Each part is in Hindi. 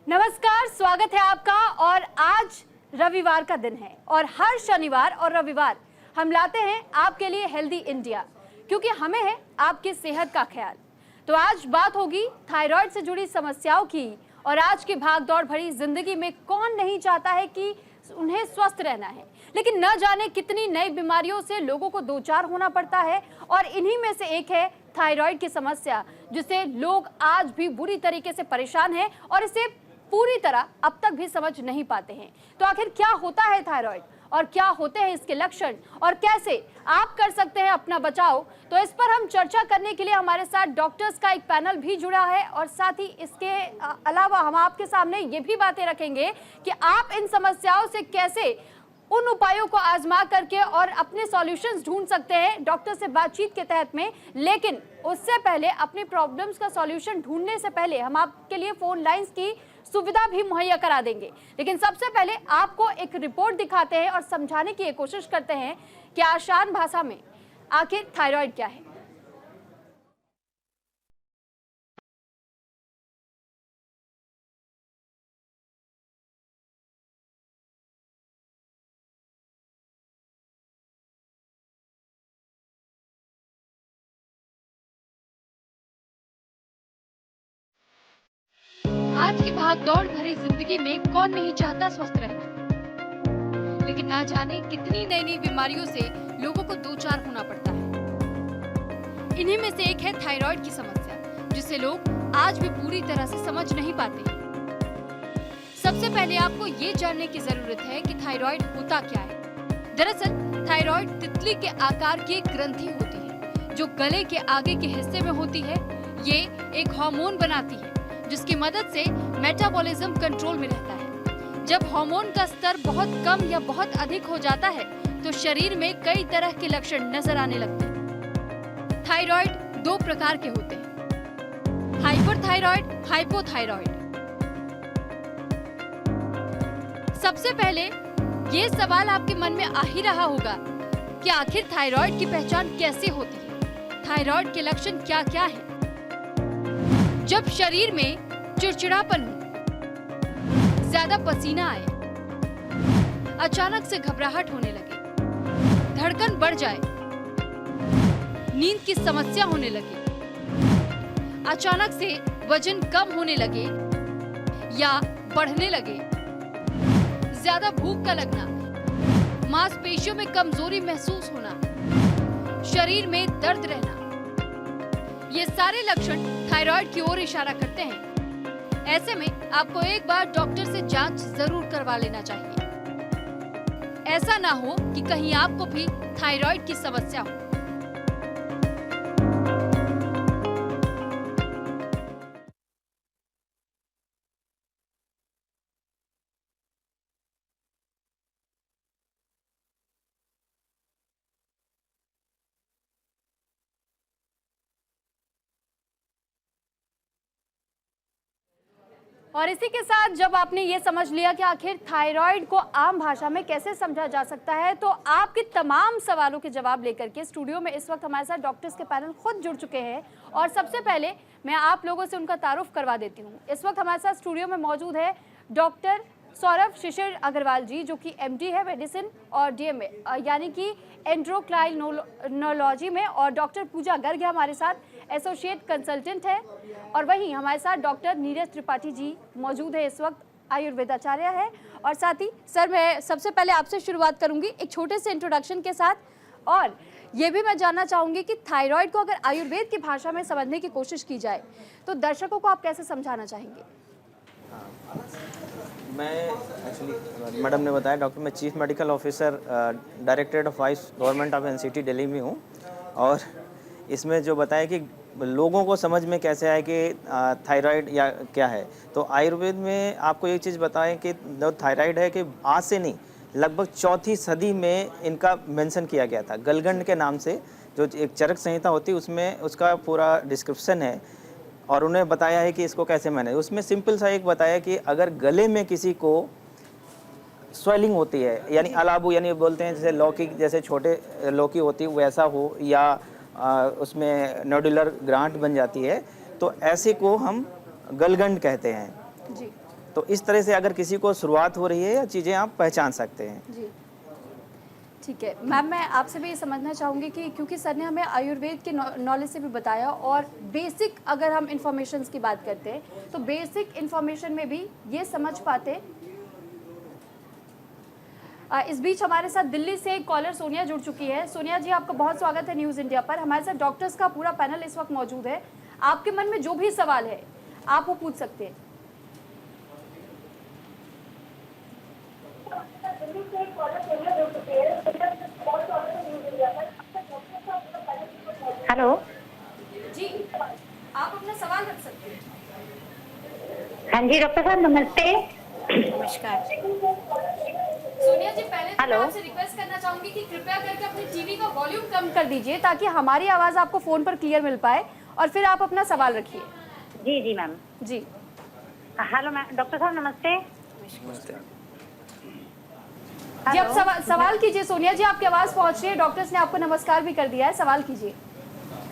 नमस्कार, स्वागत है आपका। और आज रविवार का दिन है और हर शनिवार और रविवार हम लाते हैं आपके लिए हेल्दी इंडिया, क्योंकि हमें है आपकी सेहत का ख्याल। तो आज बात होगी थायराइड से जुड़ी समस्याओं की। और आज की भागदौड़ भरी जिंदगी में कौन नहीं चाहता है कि उन्हें स्वस्थ रहना है, लेकिन न जाने कितनी नई बीमारियों से लोगों को दो चार होना पड़ता है। और इन्हीं में से एक है थायराइड की समस्या, जिसे लोग आज भी बुरी तरीके से परेशान हैं और इसे पूरी तरह अब तक भी समझ नहीं पाते हैं। तो आखिर क्या होता है थायराइड और क्या होते हैं इसके लक्षण और कैसे आप कर सकते हैं अपना बचाव, तो इस पर हम चर्चा करने के लिए हमारे साथ डॉक्टर्स का एक पैनल भी जुड़ा है। और साथ ही इसके अलावा हम आपके सामने ये भी बातें रखेंगे कि आप इन समस्याओं से कैसे उन उपायों को आजमा करके और अपने सॉल्यूशंस ढूंढ सकते हैं डॉक्टर से बातचीत के तहत में। लेकिन उससे पहले अपनी प्रॉब्लम्स का सॉल्यूशन ढूंढने से पहले हम आपके लिए फोन लाइंस की सुविधा भी मुहैया करा देंगे। लेकिन सबसे पहले आपको एक रिपोर्ट दिखाते हैं और समझाने की कोशिश करते हैं कि आसान भाषा में आखिर थायराइड क्या है। आज की भागदौड़ भरी जिंदगी में कौन नहीं चाहता स्वस्थ रहना, लेकिन ना जाने कितनी नई नई बीमारियों से लोगों को दो चार होना पड़ता है। इन्हीं में से एक है थायराइड की समस्या, जिसे लोग आज भी पूरी तरह से समझ नहीं पाते। सबसे पहले आपको ये जानने की जरूरत है कि थायराइड होता क्या है। दरअसल थायराइड तितली के आकार की एक ग्रंथि होती है, जो गले के आगे के हिस्से में होती है। ये एक हार्मोन बनाती है, जिसकी मदद से मेटाबॉलिज्म कंट्रोल में रहता है। जब हार्मोन का स्तर बहुत कम या बहुत अधिक हो जाता है, तो शरीर में कई तरह के लक्षण नजर आने लगते हैं। थायराइड दो प्रकार के होते हैं, हाइपरथायराइड, हाइपोथायराइड। सबसे पहले ये सवाल आपके मन में आ ही रहा होगा कि आखिर थायराइड की पहचान कैसे होती है, थायराइड के लक्षण क्या क्या है। जब शरीर में चिड़चिड़ापन हो, ज्यादा पसीना आए, अचानक से घबराहट होने लगे, धड़कन बढ़ जाए, नींद की समस्या होने लगे, अचानक से वजन कम होने लगे या बढ़ने लगे, ज्यादा भूख का लगना, मांसपेशियों में कमजोरी महसूस होना, शरीर में दर्द रहना, ये सारे लक्षण थायराइड की ओर इशारा करते हैं। ऐसे में आपको एक बार डॉक्टर से जांच जरूर करवा लेना चाहिए। ऐसा ना हो कि कहीं आपको भी थायराइड की समस्या हो। और इसी के साथ जब आपने ये समझ लिया कि आखिर थायराइड को आम भाषा में कैसे समझा जा सकता है, तो आपके तमाम सवालों के जवाब लेकर के स्टूडियो में इस वक्त हमारे साथ डॉक्टर्स के पैनल खुद जुड़ चुके हैं। और सबसे पहले मैं आप लोगों से उनका तारुफ करवा देती हूँ। इस वक्त हमारे साथ स्टूडियो में मौजूद है डॉक्टर सौरभ शिशिर अग्रवाल जी, जो कि एमडी है मेडिसिन और डीएमए यानी कि एंड्रोक्राइनोलॉजी में, और डॉक्टर पूजा गर्ग है हमारे साथ, एसोसिएट कंसल्टेंट है। और वहीं हमारे साथ डॉक्टर नीरज त्रिपाठी जी मौजूद है, इस वक्त आयुर्वेदाचार्य है। और साथ ही सर, मैं सबसे पहले आपसे शुरुआत करूंगी एक छोटे से इंट्रोडक्शन के साथ। और ये भी मैं जानना चाहूंगी कि थायराइड को अगर आयुर्वेद की भाषा में समझने की कोशिश की जाए तो दर्शकों को आप कैसे समझाना चाहेंगे? मैं एक्चुअली मैडम ने बताया, डॉक्टर, मैं chief medical officer directorate of Ayush government of NCT Delhi में हूँ। और इसमें जो बताया कि लोगों को समझ में कैसे आए कि थायराइड या क्या है, तो आयुर्वेद में आपको एक चीज़ बताएं कि जो थायराइड है कि आज से नहीं, लगभग चौथी सदी में इनका मेंशन किया गया था। गलगंड के नाम से जो एक चरक संहिता होती है, उसमें उसका पूरा डिस्क्रिप्शन है और उन्हें बताया है कि इसको कैसे मैनेज। उसमें सिंपल सा एक बताया कि अगर गले में किसी को स्वेलिंग होती है, यानी अलाबू, यानी बोलते हैं जैसे लौकी, जैसे छोटे लौकी होती है वैसा हो, या उसमें नोडुलर ग्रांट बन जाती है, तो ऐसे को हम गलगंड कहते हैं। जी। तो इस तरह से अगर किसी को शुरुआत हो रही है या चीज़ें आप पहचान सकते हैं। जी ठीक है मैम, मैं आपसे भी ये समझना चाहूँगी कि क्योंकि सर ने हमें आयुर्वेद के नॉलेज से भी बताया और बेसिक अगर हम इंफॉर्मेशन की बात करते हैं तो बेसिक इंफॉर्मेशन में भी ये समझ पाते। इस बीच हमारे साथ दिल्ली से एक कॉलर सोनिया जुड़ चुकी है। सोनिया जी, आपका बहुत स्वागत है न्यूज़ इंडिया पर। हमारे साथ डॉक्टर्स का पूरा पैनल इस वक्त मौजूद है। आपके मन में जो भी सवाल है आप वो पूछ सकते हैं। हेलो जी, आप अपना सवाल रख सकते हैं। हाँ जी डॉक्टर साहब नमस्ते। नमस्कार। सोनिया जी, पहले तो मैं हेलो। आपसे रिक्वेस्ट करना चाहूंगी कि कृपया करके अपने टीवी का वॉल्यूम कम कर दीजिए ताकि हमारी आवाज़ आपको फ़ोन पर क्लियर मिल पाए और फिर आप अपना सवाल रखिए। जी जी मैम। जी हेलो मैम, डॉक्टर साहब नमस्ते। जी, आप सवाल कीजिए। सोनिया जी, आपकी आवाज़ पहुंच रही है, डॉक्टर्स ने आपको नमस्कार भी कर दिया है, सवाल कीजिए।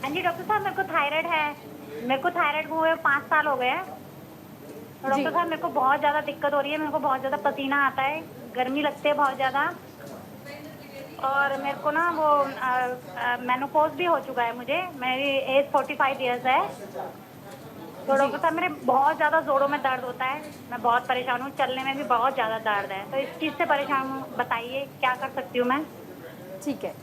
हाँ जी डॉक्टर साहब, मेरे को थायराइड है। मेरे को थायराइड हुए 5 साल हो गए हैं। तो जी। डॉक्टर साहब मेरे को बहुत ज़्यादा दिक्कत हो रही है। मेरे को बहुत ज़्यादा पसीना आता है, गर्मी लगती है बहुत ज़्यादा, और मेरे को ना वो मेनोपॉज भी हो चुका है मुझे। मेरी एज 45 ईयर्स है। तो डॉक्टर साहब मेरे बहुत ज़्यादा जोड़ों में दर्द होता है। मैं बहुत परेशान हूँ, चलने में भी बहुत ज़्यादा दर्द है। तो इस चीज़ से परेशान हूँ, बताइए क्या कर सकती हूँ मैं। ठीक है,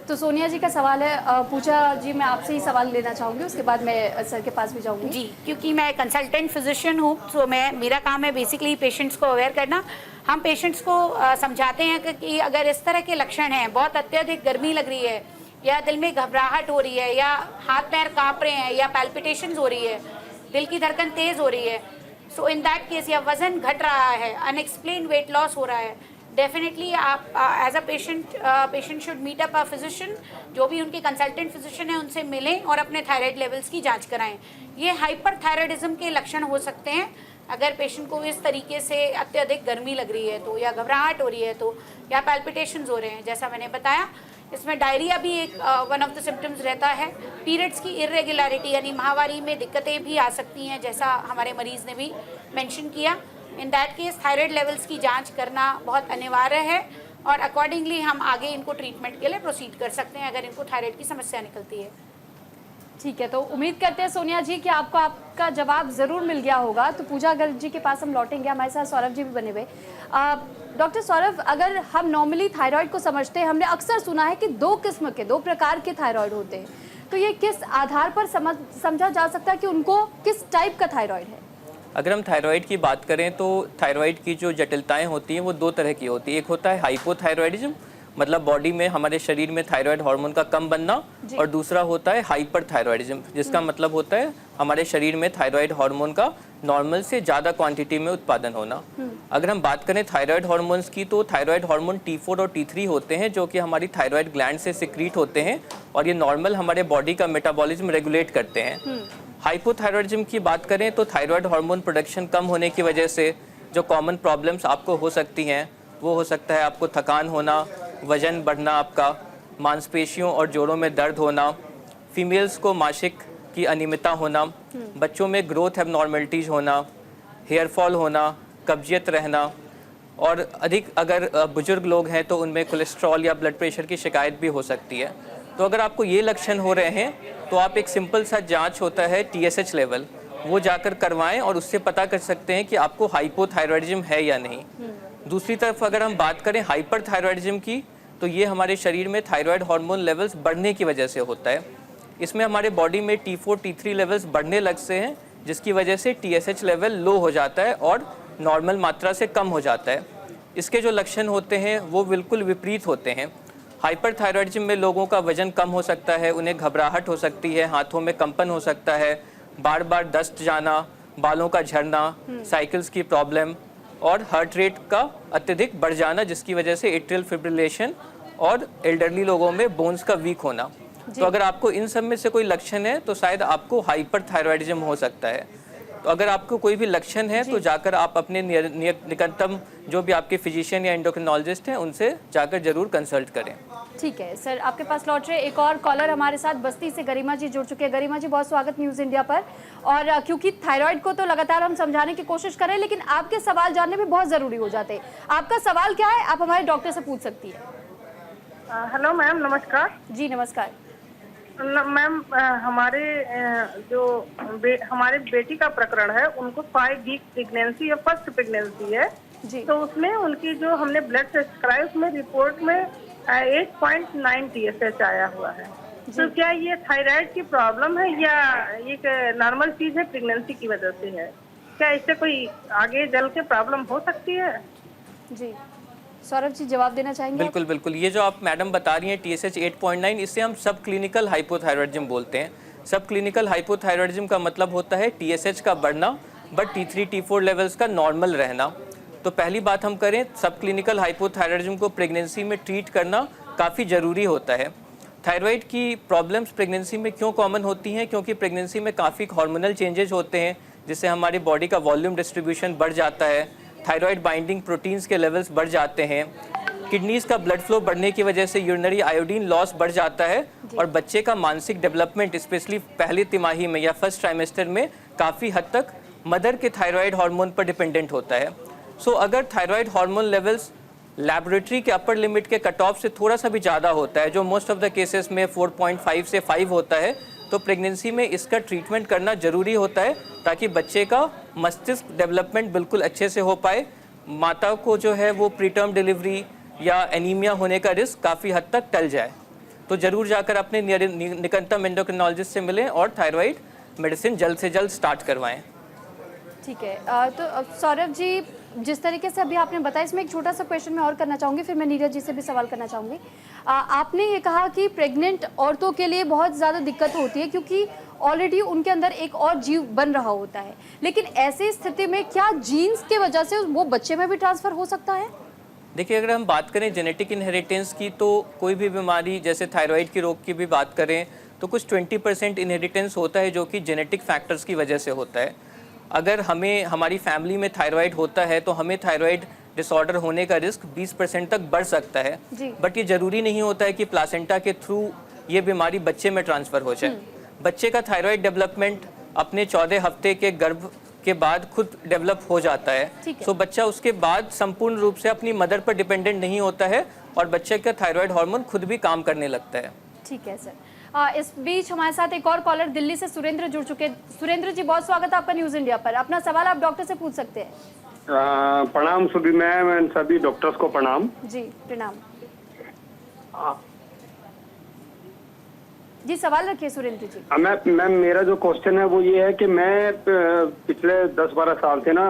तो सोनिया जी का सवाल है। पूजा जी, मैं आपसे ही सवाल लेना चाहूँगी, उसके बाद मैं सर के पास भी जाऊँगी। जी, क्योंकि मैं कंसल्टेंट फिजिशियन हूँ, तो मेरा काम है बेसिकली पेशेंट्स को अवेयर करना। हम पेशेंट्स को समझाते हैं कि अगर इस तरह के लक्षण हैं, बहुत अत्यधिक गर्मी लग रही है, या दिल में घबराहट हो रही है, या हाथ पैर काँप रहे हैं, या पैल्पिटेशंस हो रही है, दिल की धड़कन तेज़ हो रही है, सो इन दैट केस, या वजन घट रहा है, अनएक्सप्लेन्ड वेट लॉस हो रहा है, डेफिनेटली आप as a patient should meet up a physician. जो भी उनके कंसल्टेंट फिजिशियन है उनसे मिलें और अपने थायराइड लेवल्स की जांच कराएं। ये हाइपरथायराइडिज्म के लक्षण हो सकते हैं अगर पेशेंट को इस तरीके से अत्यधिक गर्मी लग रही है तो, या घबराहट हो रही है तो, या पैल्पिटेशंस हो रहे हैं। जैसा मैंने बताया, इसमें डायरिया भी एक वन ऑफ द सिम्टम्स रहता है। पीरियड्स की इरेगुलरिटी यानी माहवारी में दिक्कतें भी आ सकती हैं, जैसा हमारे मरीज़ ने भी मेंशन किया। In that case thyroid levels की जांच करना बहुत अनिवार्य है और अकॉर्डिंगली हम आगे इनको ट्रीटमेंट के लिए प्रोसीड कर सकते हैं अगर इनको थायराइड की समस्या निकलती है। ठीक है, तो उम्मीद करते हैं सोनिया जी कि आपको आपका जवाब ज़रूर मिल गया होगा। तो पूजा गर्ग जी के पास हम लौटेंगे, हमारे साथ सौरभ जी भी बने हुए। डॉक्टर सौरभ, अगर हम नॉर्मली थायराइड को समझते हैं, हमने अक्सर सुना है कि 2 किस्म के 2 प्रकार के थायराइड होते हैं, तो ये किस आधार पर समझा जा सकता है कि उनको किस टाइप का थायराइड है? अगर हम थायराइड की बात करें तो थायराइड की जो जटिलताएं होती हैं वो 2 तरह की होती है। एक होता है हाइपोथायराइडिज्म, मतलब बॉडी में हमारे शरीर में थायराइड हार्मोन का कम बनना, और दूसरा होता है हाइपरथायराइडिज्म, जिसका मतलब होता है हमारे शरीर में थायराइड हार्मोन का नॉर्मल से ज़्यादा क्वांटिटी में उत्पादन होना। अगर हम बात करें थायराइड हार्मोन्स की, तो थायराइड हार्मोन T4 और T3 होते हैं जो कि हमारी थायराइड ग्लैंड से सिक्रीट होते हैं और ये नॉर्मल हमारे बॉडी का मेटाबॉलिज्म रेगुलेट करते हैं। हाइपोथायराइडिज्म की बात करें तो थायराइड हार्मोन प्रोडक्शन कम होने की वजह से जो कॉमन प्रॉब्लम्स आपको हो सकती हैं वो हो सकता है आपको थकान होना, वजन बढ़ना, आपका मांसपेशियों और जोड़ों में दर्द होना, फीमेल्स को मासिक की अनियमितता होना, बच्चों में ग्रोथ एबनॉर्मलिटीज़ होना, हेयर फॉल होना, कब्जियत रहना, और अधिक अगर बुजुर्ग लोग हैं तो उनमें कोलेस्ट्रॉल या ब्लड प्रेशर की शिकायत भी हो सकती है। तो अगर आपको ये लक्षण हो रहे हैं तो आप एक सिंपल सा जांच होता है TSH लेवल, वो जाकर करवाएं और उससे पता कर सकते हैं कि आपको हाइपोथायराइडिज्म है या नहीं। दूसरी तरफ अगर हम बात करें हाइपरथायराइडिज्म की, तो ये हमारे शरीर में थायराइड हार्मोन लेवल्स बढ़ने की वजह से होता है। इसमें हमारे बॉडी में T4 T3 लेवल्स बढ़ने लगते हैं जिसकी वजह से TSH लेवल लो हो जाता है और नॉर्मल मात्रा से कम हो जाता है। इसके जो लक्षण होते हैं वो बिल्कुल विपरीत होते हैं। हाइपरथायराइडिज्म में लोगों का वजन कम हो सकता है, उन्हें घबराहट हो सकती है, हाथों में कंपन हो सकता है, बार बार दस्त जाना, बालों का झड़ना, साइकिल्स की प्रॉब्लम और हार्ट रेट का अत्यधिक बढ़ जाना, जिसकी वजह से एट्रियल फिब्रिलेशन और एल्डरली लोगों में बोन्स का वीक होना। तो अगर आपको इन सब में से कोई लक्षण है तो शायद आपको हाइपरथायराइडिज्म हो सकता है। तो अगर आपको कोई भी लक्षण है तो जाकर आप अपने निकटतम जो भी आपके फिजिशियन या एंडोक्रिनोलॉजिस्ट हैं उनसे जाकर जरूर कंसल्ट करें। ठीक है सर, आपके पास लौट रहे एक और कॉलर हमारे साथ बस्ती से गरिमा जी जुड़ चुके हैं। गरिमा जी, बहुत स्वागत न्यूज़ इंडिया पर। और क्योंकि थायराइड को तो लगातार हम समझाने की कोशिश करें, लेकिन आपके सवाल जानने भी बहुत ज़रूरी हो जाते हैं। आपका सवाल क्या है, आप हमारे डॉक्टर से पूछ सकती है। हेलो मैम, नमस्कार। जी नमस्कार। मैम, हमारे हमारे बेटी का प्रकरण है, उनको 5 वीक प्रेगनेंसी या फर्स्ट प्रेगनेंसी है जी। तो उसमें उनकी जो हमने ब्लड टेस्ट कराई उसमें रिपोर्ट में 8.9 TSH आया हुआ है। तो क्या ये थायराइड की प्रॉब्लम है या एक नॉर्मल चीज है, प्रेगनेंसी की वजह से है? क्या इससे कोई आगे चल के प्रॉब्लम हो सकती है? जी सौरभ जी जवाब देना चाहेंगे? बिल्कुल बिल्कुल, ये जो आप मैडम बता रही हैं TSH 8.9, इसे हम सब क्लिनिकल हाइपोथायरॉयडिज्म बोलते हैं। सब क्लिनिकल हाइपोथायरॉयडिज्म का मतलब होता है TSH का बढ़ना बट T3 T4 लेवल्स का नॉर्मल रहना। तो पहली बात हम करें, सब क्लिनिकल हाइपोथायरॉयडिज्म को प्रेगनेंसी में ट्रीट करना काफ़ी ज़रूरी होता है। थायराइड की प्रॉब्लम्स प्रेगनेंसी में क्यों कॉमन होती हैं? क्योंकि प्रेगनेंसी में काफ़ी हार्मोनल चेंजेस होते हैं, जिससे हमारी बॉडी का वॉल्यूम डिस्ट्रीब्यूशन बढ़ जाता है, थायराइड बाइंडिंग प्रोटीन्स के लेवल्स बढ़ जाते हैं, किडनीज़ का ब्लड फ्लो बढ़ने की वजह से यूरिनरी आयोडीन लॉस बढ़ जाता है, और बच्चे का मानसिक डेवलपमेंट स्पेशली पहली तिमाही में या फर्स्ट ट्राइमेस्टर में काफ़ी हद तक मदर के थायराइड हार्मोन पर डिपेंडेंट होता है। सो अगर थायराइड हार्मोन लेवल्स लैबोरेटरी के अपर लिमिट के कट ऑफ से थोड़ा सा भी ज़्यादा होता है, जो मोस्ट ऑफ द केसेस में 4.5 से 5 होता है, तो प्रेगनेंसी में इसका ट्रीटमेंट करना ज़रूरी होता है ताकि बच्चे का मस्तिष्क डेवलपमेंट बिल्कुल अच्छे से हो पाए, माता को जो है वो प्रीटर्म डिलीवरी या एनीमिया होने का रिस्क काफ़ी हद तक टल जाए। तो ज़रूर जाकर अपने निकटतम एंडोक्रिनोलॉजिस्ट से मिलें और थायराइड मेडिसिन जल्द से जल्द स्टार्ट करवाएं। ठीक है। तो सौरभ जी, जिस तरीके से अभी आपने बताया, इसमें एक छोटा सा क्वेश्चन मैं और करना चाहूँगी, फिर मैं नीरज जी से भी सवाल करना चाहूँगी। आपने ये कहा कि प्रेग्नेंट औरतों के लिए बहुत ज़्यादा दिक्कत होती है क्योंकि ऑलरेडी उनके अंदर एक और जीव बन रहा होता है, लेकिन ऐसी स्थिति में क्या जीन्स के वजह से वो बच्चे में भी ट्रांसफ़र हो सकता है? देखिए, अगर हम बात करें जेनेटिक इनहेरिटेंस की, तो कोई भी बीमारी जैसे थायराइड की रोग की भी बात करें तो कुछ 20% इनहेरिटेंस होता है, जो कि जेनेटिक फैक्टर्स की वजह से होता है। अगर हमें हमारी फैमिली में थायराइड होता है तो हमें थायराइड डिसऑर्डर होने का रिस्क 20% तक बढ़ सकता है, बट ये ज़रूरी नहीं होता है कि प्लासेंटा के थ्रू ये बीमारी बच्चे में ट्रांसफ़र हो जाए। बच्चे का थायराइड डेवलपमेंट अपने 14 हफ्ते के गर्भ के बाद खुद डेवलप हो जाता है। सो बच्चा उसके बाद संपूर्ण रूप से अपनी मदर पर डिपेंडेंट नहीं होता है और बच्चे का थायराइड हार्मोन खुद भी काम करने लगता है। ठीक है सर। इस बीच हमारे साथ एक और कॉलर दिल्ली से सुरेंद्र जुड़ चुके हैं। सुरेंद्र जी, बहुत स्वागत है आपका न्यूज़ इंडिया पर। अपना सवाल आप डॉक्टर से पूछ सकते हैं। प्रणाम सुधी मैम एंड सभी डॉक्टर्स को प्रणाम। जी प्रणाम। जी सवाल रखिए सुरेंद्र जी। मैम, मेरा जो क्वेश्चन है वो ये है कि मैं पिछले 10-12 साल से ना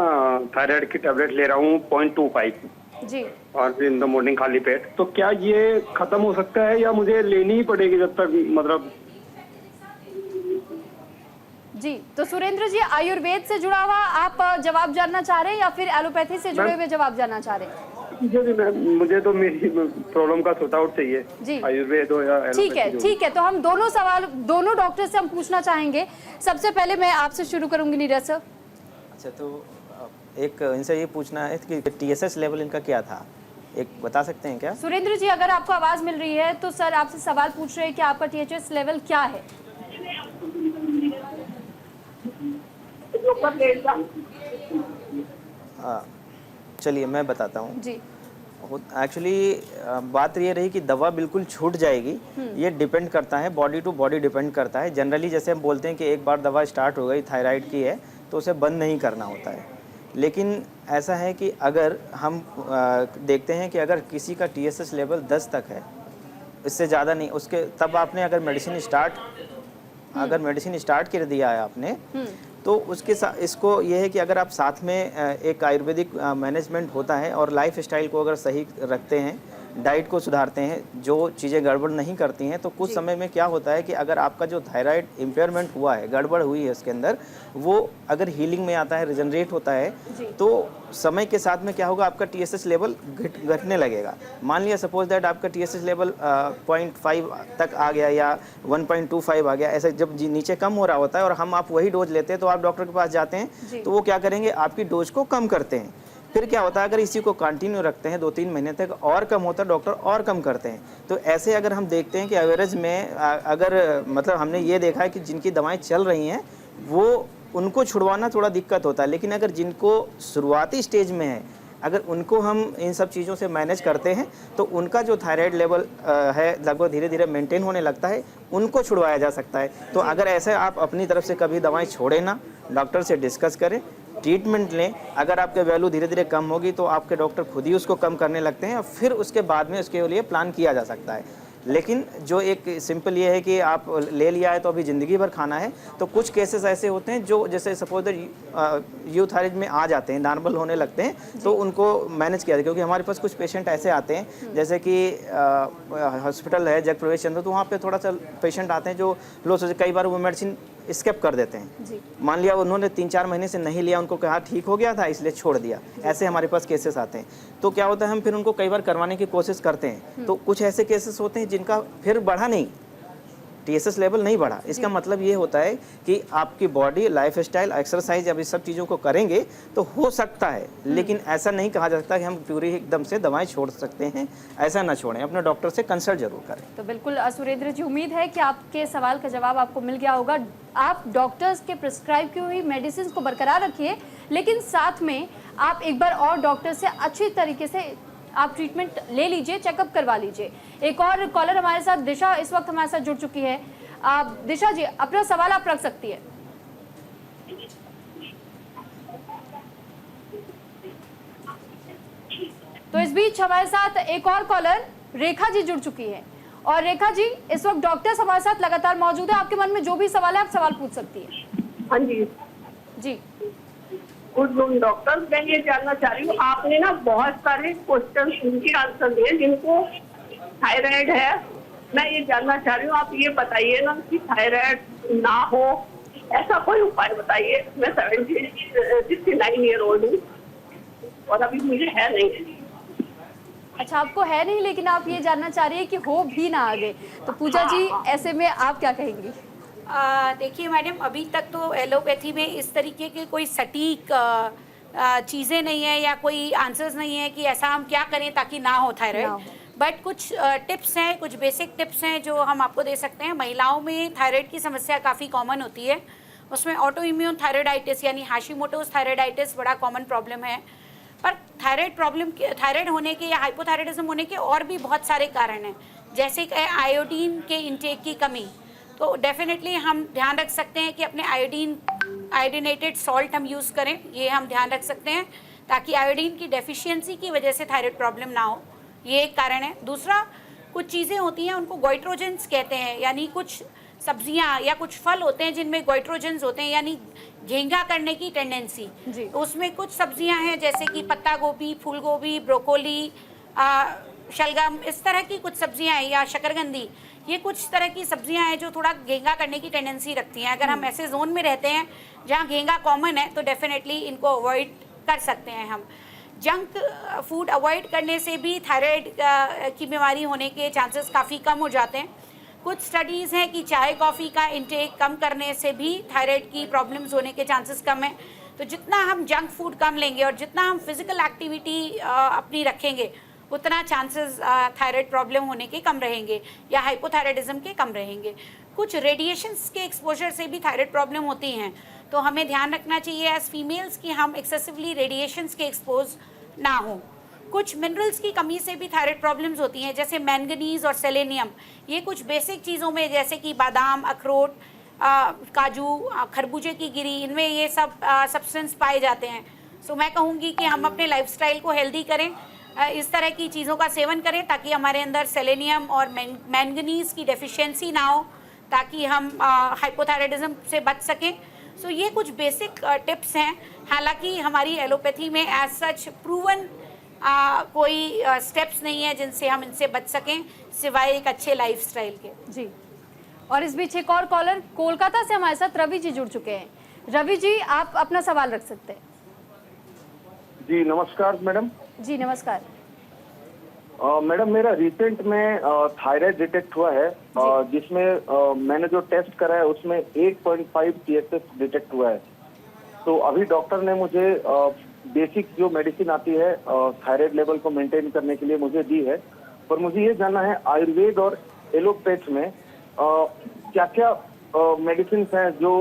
थायराइड की टेबलेट ले रहा हूँ 0.25 जी, और इन द मॉर्निंग खाली पेट। तो क्या ये खत्म हो सकता है या मुझे लेनी ही पड़ेगी जब तक, मतलब? जी, तो सुरेंद्र जी, आयुर्वेद से जुड़ा हुआ आप जवाब जानना चाह रहे हैं या फिर एलोपैथी से जुड़े हुए जवाब जानना चाह रहे हैं? जी मैम, मुझे तो मेरी प्रॉब्लम का सॉर्ट आउट चाहिए जी, आयुर्वेद हो या एलोपैथी। ठीक है। तो हम दोनों सवाल दोनों डॉक्टर से हम पूछना चाहेंगे। सबसे पहले मैं आपसे शुरू करूंगी नीरज सर। अच्छा, तो एक इनसे ये पूछना है कि TSH लेवल इनका क्या था, एक बता सकते हैं क्या? सुरेंद्र जी, अगर आपको आवाज़ मिल रही है तो सर आपसे सवाल पूछ रहे हैं कि आपका TSH लेवल क्या है। चलिए मैं बताता हूँ जी। एक्चुअली बात ये रही कि दवा बिल्कुल छूट जाएगी, ये डिपेंड करता है, बॉडी टू बॉडी डिपेंड करता है। जनरली जैसे हम बोलते हैं कि एक बार दवा स्टार्ट हो गई थायराइड की है तो उसे बंद नहीं करना होता है, लेकिन ऐसा है कि अगर हम देखते हैं कि अगर किसी का TSH लेवल 10 तक है, इससे ज़्यादा नहीं, उसके तब आपने अगर मेडिसिन स्टार्ट कर दिया है आपने, तो उसके साथ इसको ये है कि अगर आप साथ में एक आयुर्वेदिक मैनेजमेंट होता है और लाइफ स्टाइल को अगर सही रखते हैं, डाइट को सुधारते हैं, जो चीज़ें गड़बड़ नहीं करती हैं, तो कुछ समय में क्या होता है कि अगर आपका जो थायराइड इम्पेयरमेंट हुआ है, गड़बड़ हुई है उसके अंदर, वो अगर हीलिंग में आता है, रिजनरेट होता है, तो समय के साथ में क्या होगा, आपका TSH लेवल घटने लगेगा। मान लिया सपोज दैट आपका TSH लेवल 0.5 तक आ गया या 1.25 आ गया, ऐसे जब नीचे कम हो रहा होता है और आप वही डोज लेते हैं, तो आप डॉक्टर के पास जाते हैं तो वो क्या करेंगे, आपकी डोज को कम करते हैं। फिर क्या होता है, अगर इसी को कंटिन्यू रखते हैं 2-3 महीने तक और कम होता है, डॉक्टर और कम करते हैं। तो ऐसे अगर हम देखते हैं कि एवरेज में अगर मतलब हमने ये देखा है कि जिनकी दवाएं चल रही हैं वो उनको छुड़वाना थोड़ा दिक्कत होता है, लेकिन अगर जिनको शुरुआती स्टेज में है, अगर उनको हम इन सब चीज़ों से मैनेज करते हैं तो उनका जो थायराइड लेवल है लगभग धीरे धीरे मेंटेन होने लगता है, उनको छुड़वाया जा सकता है। तो अगर ऐसे आप अपनी तरफ से कभी दवाएं छोड़ें ना, डॉक्टर से डिस्कस करें, ट्रीटमेंट लें। अगर आपके वैल्यू धीरे धीरे कम होगी तो आपके डॉक्टर खुद ही उसको कम करने लगते हैं और फिर उसके बाद में उसके लिए प्लान किया जा सकता है। लेकिन जो एक सिंपल ये है कि आप ले लिया है तो अभी ज़िंदगी भर खाना है, तो कुछ केसेस ऐसे होते हैं जो जैसे सपोज यूथाइराइड में आ जाते हैं, नॉर्मल होने लगते हैं, तो उनको मैनेज किया जाए। क्योंकि हमारे पास कुछ पेशेंट ऐसे आते हैं जैसे कि हॉस्पिटल है जग प्रवेश केंद्र, तो वहाँ पे थोड़ा सा पेशेंट आते हैं जो लो सोचे, कई बार वो मेडिसिन स्किप कर देते हैं। मान लिया उन्होंने 3-4 महीने से नहीं लिया, उनको कहा ठीक हो गया था इसलिए छोड़ दिया, ऐसे हमारे पास केसेस आते हैं। तो क्या होता है, हम फिर उनको कई बार करवाने की कोशिश करते हैं, तो कुछ ऐसे केसेस होते हैं जिनका फिर बढ़ा नहीं, TSH लेवल नहीं बढ़ा। इसका मतलब ये होता है कि आपकी बॉडी, लाइफ स्टाइल, एक्सरसाइज, अब इस सब चीज़ों को करेंगे तो हो सकता है, लेकिन ऐसा नहीं कहा जा सकता कि हम पूरी एकदम से दवाएं छोड़ सकते हैं। ऐसा ना छोड़ें, अपने डॉक्टर से कंसल्ट जरूर करें। तो बिल्कुल सुरेंद्र जी, उम्मीद है कि आपके सवाल का जवाब आपको मिल गया होगा। आप डॉक्टर्स के प्रिस्क्राइब की हुई मेडिसिन को बरकरार रखिए, लेकिन साथ में आप एक बार और डॉक्टर से अच्छी तरीके से आप ट्रीटमेंट ले लीजिए, चेकअप करवा लीजिए। एक और कॉलर हमारे साथ दिशा इस वक्त हमारे साथ जुड़ चुकी है। दिशा जी, अपना सवाल आप रख सकती है। तो इस बीच हमारे साथ एक और कॉलर रेखा जी जुड़ चुकी है, और रेखा जी इस वक्त डॉक्टर्स हमारे साथ लगातार मौजूद है। आपके मन में जो भी सवाल है आप सवाल पूछ सकती है। हाँ जी जी गुड मॉर्निंग डॉक्टर, मैं ये जानना चाह रही हूँ, आपने ना बहुत सारे क्वेश्चन उनके आंसर दिए जिनको थायराइड है। मैं ये जानना चाह रही हूँ, आप ये बताइए ना कि थायराइड ना हो ऐसा कोई उपाय बताइए। मैं 69 ईयर ओल्ड हूँ और अभी मुझे है नहीं। अच्छा, आपको है नहीं, लेकिन आप ये जानना चाह रही है कि हो भी ना आगे। तो पूजा जी, ऐसे में आप क्या कहेंगी? देखिए मैडम, अभी तक तो एलोपैथी में इस तरीके के कोई सटीक चीज़ें नहीं है या कोई आंसर्स नहीं है कि ऐसा हम क्या करें ताकि ना हो थायराइड। बट कुछ टिप्स हैं, कुछ बेसिक टिप्स हैं जो हम आपको दे सकते हैं। महिलाओं में थायराइड की समस्या काफ़ी कॉमन होती है, उसमें ऑटो इम्यून थायराइडाइटिस यानी हाशिमोटोस थायराइडाइटिस बड़ा कॉमन प्रॉब्लम है। पर थायराइड होने के या हाइपोथायराइडिज्म होने के और भी बहुत सारे कारण हैं, जैसे कि आयोडीन के इंटेक की कमी। तो डेफिनेटली हम ध्यान रख सकते हैं कि अपने आयोडीनेटेड सॉल्ट हम यूज़ करें, ये हम ध्यान रख सकते हैं ताकि आयोडीन की डेफिशिएंसी की वजह से थायराइड प्रॉब्लम ना हो, ये एक कारण है। दूसरा, कुछ चीज़ें होती हैं उनको गोइट्रोजेंस कहते हैं, यानी कुछ सब्जियां या कुछ फल होते हैं जिनमें गोइट्रोजेंस होते हैं, यानी घेंगा करने की टेंडेंसी। तो उसमें कुछ सब्जियां हैं जैसे कि पत्ता गोभी, फूल गोभी, ब्रोकोली, शलगम, इस तरह की कुछ सब्जियां हैं, या शकरकंदी, ये कुछ तरह की सब्जियां हैं जो थोड़ा घेंगा करने की टेंडेंसी रखती हैं। अगर हम ऐसे जोन में रहते हैं जहाँ घेंगा कॉमन है तो डेफिनेटली इनको अवॉइड कर सकते हैं हम। जंक फूड अवॉइड करने से भी थायराइड की बीमारी होने के चांसेस काफ़ी कम हो जाते हैं। कुछ स्टडीज़ हैं कि चाय कॉफ़ी का इंटेक कम करने से भी थायराइड की प्रॉब्लम्स होने के चांसेस कम हैं। तो जितना हम जंक फूड कम लेंगे और जितना हम फिज़िकल एक्टिविटी अपनी रखेंगे, उतना चांसेस थायराइड प्रॉब्लम होने के कम रहेंगे या हाइपोथायराइडिज्म के कम रहेंगे। कुछ रेडिएशंस के एक्सपोजर से भी थायराइड प्रॉब्लम होती हैं, तो हमें ध्यान रखना चाहिए एज फीमेल्स कि हम एक्सेसिवली रेडिएशंस के एक्सपोज ना हों। कुछ मिनरल्स की कमी से भी थायराइड प्रॉब्लम्स होती हैं, जैसे मैंगनीज और सेलेनियम। ये कुछ बेसिक चीज़ों में जैसे कि बादाम, अखरोट, काजू, खरबूजे की गिरी, इनमें ये सब सब्सटेंस पाए जाते हैं। सो मैं कहूँगी कि हम अपने लाइफस्टाइल को हेल्दी करें, इस तरह की चीज़ों का सेवन करें ताकि हमारे अंदर सेलेनियम और मैंगनीज की डेफिशिएंसी ना हो, ताकि हम हाइपोथायराइडिज्म से बच सकें। सो ये कुछ बेसिक टिप्स हैं। हालांकि हमारी एलोपैथी में एज सच प्रूवन कोई स्टेप्स नहीं है जिनसे हम इनसे बच सकें, सिवाय एक अच्छे लाइफस्टाइल के। जी, और इस बीच एक और कॉलर कोलकाता से हमारे साथ रवि जी जुड़ चुके हैं। रवि जी, आप अपना सवाल रख सकते हैं। जी नमस्कार मैडम। जी नमस्कार। मैडम, मेरा रिसेंट में थायराइड डिटेक्ट हुआ है, जिसमें मैंने जो टेस्ट करा है उसमें 8.5 TSH डिटेक्ट हुआ है। तो अभी डॉक्टर ने मुझे बेसिक जो मेडिसिन आती है थायराइड लेवल को मेंटेन करने के लिए मुझे दी है, पर मुझे ये जानना है आयुर्वेद और एलोपैथ में क्या क्या मेडिसिन हैं जो